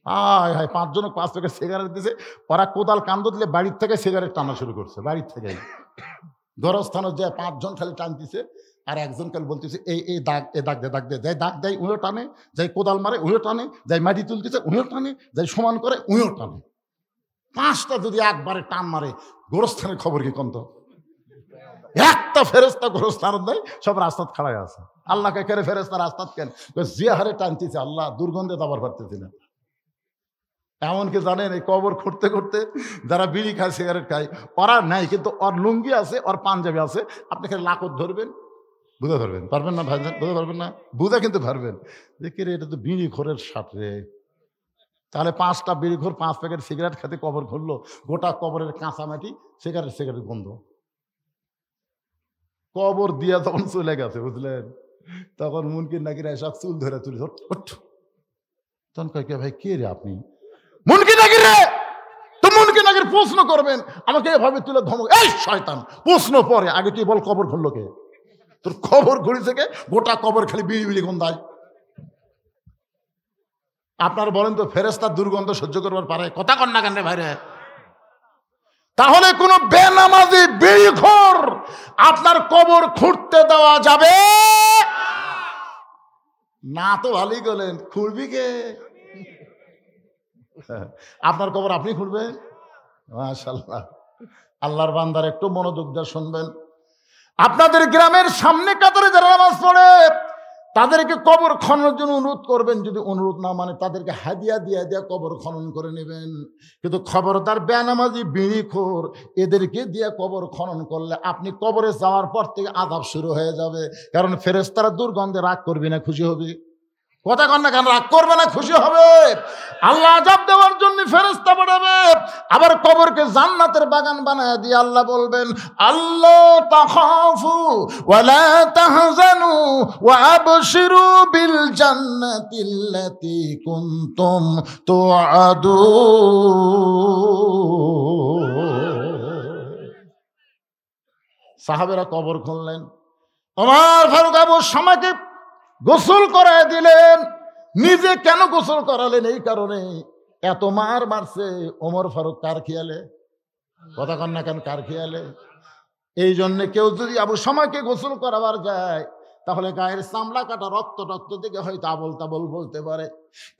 আয় হায়, 5 জন 5 প্যাকেট সিগারেট দিছে। ওরা কোদাল কান্দ দিলে বাড়ির থেকে সিগারেট টানা শুরু করছে, বাড়ির থেকে। গরস্থানে যে 5 জন খালি টানতেছে, আর একজন খালি বলতেছে, এই দাগ, এ দাগ দে, দাগ দে। যাই দাগ দেয় উঁয়ো টানে, যাই কোদাল মারে উঁয়ো টানে, যাই মাটি তুলতেছে উঁয়ো টানে, যাই সমান করে উঁয়ো টানে। 5টা যদি একবারে টান মারে, গোরস্থানের খবর কি কন্ত? একটা ফেরেস্তা গোরস্থান দেয়, সব রাস্তাত খাড়াই আছে। আল্লাহকে কেড়ে ফেরেস্তা রাস্তাত কেন? যে হারে টানতেছে, আল্লাহ দুর্গন্ধে দাবার পারতেছি না। এমনকি জানেন, এই কবর খুঁড়তে খুঁড়তে যারা বিড়ি খায়, সিগারেট খায়, ওরা নাই, কিন্তু ওর লুঙ্গি আছে, ওর পাঞ্জাবি আছে। আপনি খালি লাকত ধরবেন, বুঝে ধরবেন, পারবেন না ভাই, বুঝে পারবেন না, বুঝে কিন্তু ধরবেন যে, কি রে, এটা তো বিড়ি খোরের সাথ রে। তাহলে 5টা বিড়ি খোর 5 প্যাকেট সিগারেট খেতে কবর খুললো, গোটা কবরের কাঁচা মাটি, সিগারেট গন্ধ। কবর দিয়া তখন চলে গেছে, বুঝলেন? তখন মুনকির নাকির সব চুল ধরে তুলি, তখন কয়, কে ভাই, কে রে আপনি? মুনকির নাকির রে। তো মুনকির নাকির প্রশ্ন করবেন, আমাকে এভাবে তুলে ধমক, এই শয়তান, প্রশ্ন পরে, আগে তুই বল কবর খুললো কে? তোর খবর ঘুরি থেকে গোটা কবর খালি বিড়ি বিড়ি গন্ধায়। আপনার বলেন তো, ফেরেস্তার দুর্গন্ধ সহ্য করবার পারে? কথা কন না কেন রে ভাইরে? তাহলে কোন বেনামাজি বিড়িখোর আপনার কবর খুঁড়তে দেওয়া যাবে না। তো ভালোই বলেন, খুঁড়বি কে? আপনার কবর আপনি খুঁড়বেন? মাশাআল্লাহ। আল্লাহর বান্দার একটু মনোযোগ দিয়ে শুনবেন। আপনাদের গ্রামের সামনে কাতারে যারা নামাজ পড়ে, তাদেরকে কবর খননের জন্য অনুরোধ করবেন। যদি অনুরোধ না মানে, তাদেরকে হাদিয়া দিয়ে দিয়ে কবর খনন করে নেবেন। কিন্তু খবরদার বেনামাজি বিড়িখোর এদেরকে দিয়ে কবর খনন করলে আপনি কবরে যাওয়ার পর থেকে আযাব শুরু হয়ে যাবে। কারণ ফেরেশতারা দুর্গন্ধে রাগ করবি না, খুশি হবি? কথা কন না কেন? রাগ করবে না, খুশি হবে? আল্লাহ আযাব দেওয়ার জন্য ফেরেশতা পাঠাবে। আবার কবরকে জান্নাতের বাগান বানায় দিয়ে আল্লাহ বলবেন, আল্লাহ তাখাফু ওয়া লা তাহজানু ওয়া আবশিরু বিল জান্নাতিল্লাতী কুনতুম তুআদুন। সাহাবেরা কবর খুললেন, ওমর ফারুক আবু শামাকে গোসল করায় দিলেন। নিজে কেন গোসল করালেন? এই কারণে, এত মার মারছে ওমর ফারুক কার খেয়ালে? কথা কন না কেন? কার খেয়ালে? এই জন্য কেউ যদি আবু শামাকে গোসল করাবার যায় তাহলে গায়ের চামড়া কাটা, রক্ত টক্ত থেকে হয়তো আবল তাবল বলতে পারে।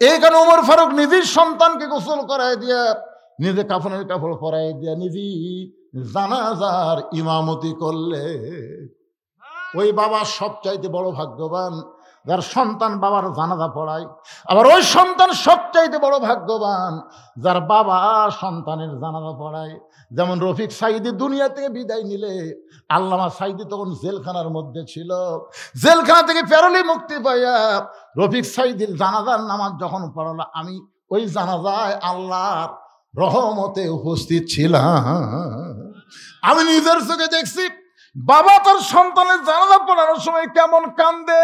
এই কারণে ওমর ফারুক নিজের সন্তানকে গোসল করায় দিয়া, নিজে কাফনের কাপড় পরায় দিয়া, নিজেই জানাজার ইমামতি করলে। ওই বাবা সবচাইতে বড় ভাগ্যবান যার সন্তান বাবার জানাজা পড়ায়। আবার ওই সন্তান সবচাইতে বড় ভাগ্যবান যার বাবা সন্তানের জানাজা পড়ায়। যেমন রফিক সাইদি দুনিয়া থেকে বিদায় নিলে, আল্লামা সাইদি তখন জেলখানার মধ্যে ছিল। জেলখানা থেকে প্যারোলে মুক্তি পাইয়া রফিক সাইদির জানাজার নামাজ যখন পড়ালো, আমি ওই জানাজায় আল্লাহর রহমতে উপস্থিত ছিলাম। আমি নিজের চোখে দেখছি বাবা তার সন্তানের জানাজা পড়ানোর সময় কেমন কান্দে,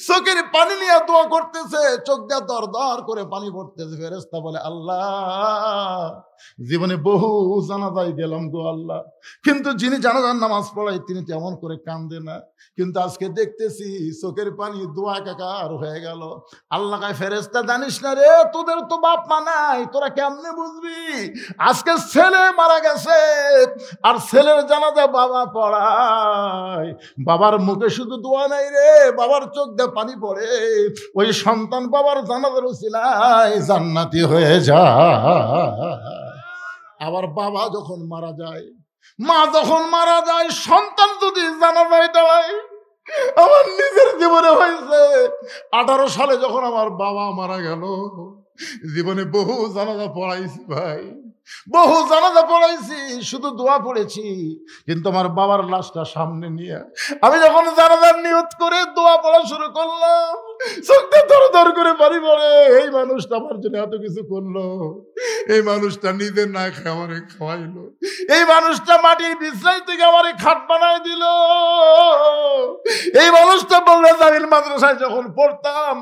চোখের পানি নিয়ে দোয়া করতেছে, চোখ দিয়ে দর দর করে পানি পড়তেছে। ফেরেশতা বলে, আল্লাহ জীবনে বহু জানাজায় গেলাম গো আল্লাহ, কিন্তু যিনি জানাজার নামাজ পড়ায় তিনি তেমন করে কান্দে না, কিন্তু আজকে দেখতেছি চোখের পানি দোয়া একাকার হয়ে গেল। আল্লাহ কয়, ফেরেশতা জানিস না রে, তোদের তো বাপ মা নাই, তোরা কেমনে বুঝবি? আজকে ছেলে মারা গেছে আর ছেলের জানাজা বাবা পড়ায়, বাবার মুখে শুধু দোয়া নাই রে, বাবার চোখ দিয়ে পানি পড়ে। ওই সন্তান বাবার জানাজার উসিলায় জান্নাতি হয়ে যায়। আবার বাবা যখন মারা যায়, মা যখন মারা যায়, সন্তান যদি জানাজায় দাঁড়ায়, আমার নিজের জীবনে হয়েছে 18 সালে যখন আমার বাবা মারা গেল, জীবনে বহু জানাজা পড়াইছি ভাই, বহু জানাজা পড়াইছি, শুধু দোয়া পড়েছি, কিন্তু আমার বাবার লাশটা সামনে নিয়ে আমি যখন জানাজার নিয়ত করে দোয়া পড়া শুরু করলাম, চোখটা ধরে ধরে করে পানি পড়ে। এই মানুষটা আমার জন্য এত কিছু করলো, এই মানুষটা নিজে না খেয়ে আমারে খাওয়াইলো, এই মানুষটা মাটির বিছাই থেকে আমারে খাট বানায় দিল, এই মানুষটা বগুড়া জামিল মাদ্রাসায় যখন পড়তাম,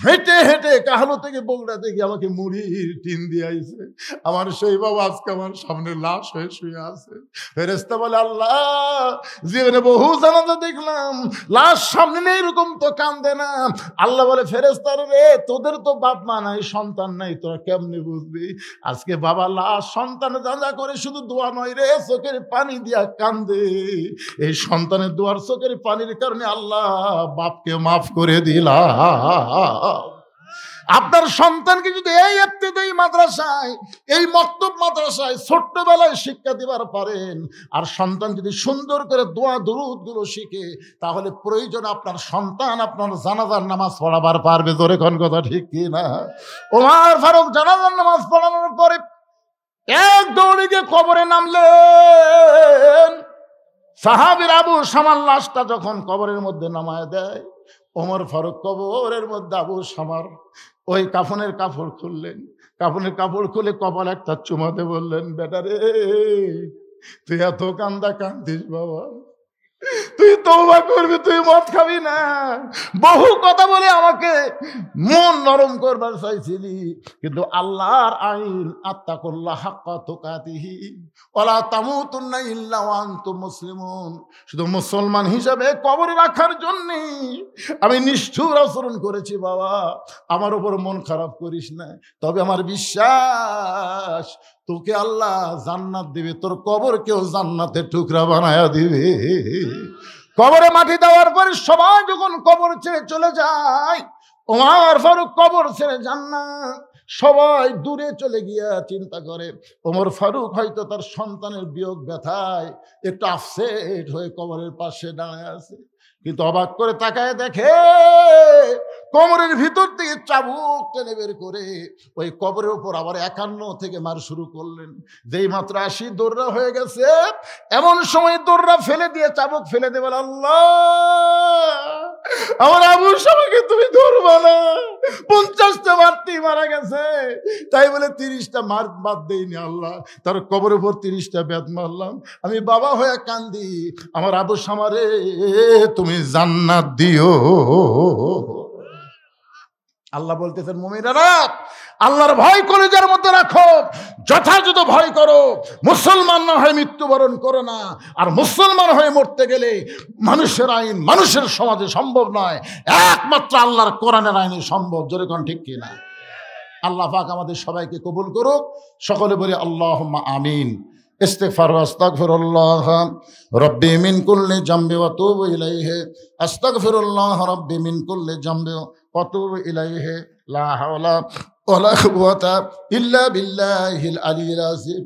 হেঁটে হেঁটে কাহালো থেকে বগুড়া থেকে আমাকে মুড়ির টিন দিয়ে আইছে। আমার সেই বাবা আজকে আমার সামনে লাশ হয়ে শুয়ে আছে। ফেরেশতা বলে, আল্লাহ জীবনে বহু জানাজা দেখলাম, লাশ সামনে নেই, এরকম তো কান্দে না। আল্লাহ বলে, ফেরেশতার রে, তোদের তো বাপ মা নাই, সন্তান নাই, তোরা কেমনে বুঝবি? আজকে বাবা লাশ সন্তান জানাজা করে শুধু দোয়া নয় রে, চোখের পানি দিয়া কান্দে। এই সন্তানের দোয়ার চোখের পানির কারণে আল্লাহ বাপকে মাফ করে দিলা। আপনার সন্তানকে যদি এই ইবতিদায়ী মাদ্রাসায়, এই মক্তব মাদ্রাসায় ছোট্টবেলায় শিক্ষা দিবার পারেন, আর সন্তান যদি সুন্দর করে দোয়া দুরূদ গুলো শিখে, তাহলে প্রয়োজন আপনার সন্তান আপনার জানাজার নামাজ পড়াবার পারবে। জোরে কোন কথা ঠিক কি না? ওমর ফারুক জানাজার নামাজ পড়ানোর পরে এক দৌড়ে গিয়ে কবরে নামলেন। সাহাবীর আবু শামার লাশটা যখন কবরের মধ্যে নামায় দেয়, ওমর ফারুক কবরের মধ্যে আবু শামার ওই কাফনের কাপড় খুললেন, কাফনের কাপড় খুলে কপাল একটা চুমাতে বললেন, বেটা রে, তুই এত কান্দা কান্দিস বাবা, তুই তওবা করবি, তুই মদ খাবি না। বহু কথা বলে আমাকে মন নরম করবার চাইছিলি, কিন্তু আল্লাহর আইন, আত্তাকুল্লাহ হাক্কা তুকাতিহি ওয়ালা তামুতুন্না ইল্লা ওয়া আনতুম মুসলিমুন, শুধু মুসলমান হিসাবে কবরে রাখার জন্য আমি নিষ্ঠুর আচরণ করেছি বাবা, আমার উপর মন খারাপ করিস না। তবে আমার বিশ্বাস, তোকে আল্লাহ জান্নাত দিবে, তোর কবরকেও জান্নাতের টুকরা বানায়া দিবে। কবরে মাটি দেওয়ার পরে সবাই যখন কবর ছেড়ে চলে যায়, ওমর ফারুক কবর ছেড়ে যান না, সবাই দূরে চলে গিয়া চিন্তা করে, ওমর ফারুক হয়তো তার সন্তানের বিয়োগ ব্যথায় একটু আপসেট হয়ে কবরের পাশে দাঁড়ায় আছে। কিন্তু অবাক করে তাকায় দেখে কোমরের ভিতর থেকে চাবুক টেনে বের করে ওই কবরের উপর আবার 51 থেকে মার শুরু করলেন। যেই মাত্র 80 দৌড়া হয়ে গেছে, এমন সময় দৌড়া ফেলে দিয়ে চাবুক ফেলে দেবে, আল্লাহ আমার আবুর সবাইকে তুমি ধরবা না, 50টা মারতেই মারা গেছে, তাই বলে 30টা মার বাদ দেয়নি আল্লাহ, তার কবরের উপর 30টা বেত মারলাম। আমি বাবা হয়ে কান্দি, আমার আবু সামারে তুমি জান্নাত দিও। আল্লাহ বলতেছেন, মুমিনেরা আল্লাহর ভয় কলিজার মধ্যে রাখো, যথাযথ ভয় করো, মুসলমান না হয়ে মৃত্যুবরণ করো না। আর মুসলমান হয়ে মরতে গেলে মানুষের আইন মানুষের সমাজে সম্ভব নয়, একমাত্র আল্লাহর কোরআনের আইনে সম্ভব। জোরে কোন ঠিক কিনা? আল্লাহ পাক আমাদের সবাইকে কবুল করুক। সকলে বলি আল্লাহুম্মা আমিন। ইস্তিগফার ওয়া আস্তাগফিরুল্লাহ রাব্বি মিন কুল্লি জামবি ওয়া তুবু ইলাইহি, আস্তাগফিরুল্লাহ রাব্বি মিন কুল্লি জামবি ওয়া তুবু ইলাইহি, লা হাওলা ওয়া লা কুওয়াতা ইল্লা বিল্লাহিল আলিয়্যিল আযীম।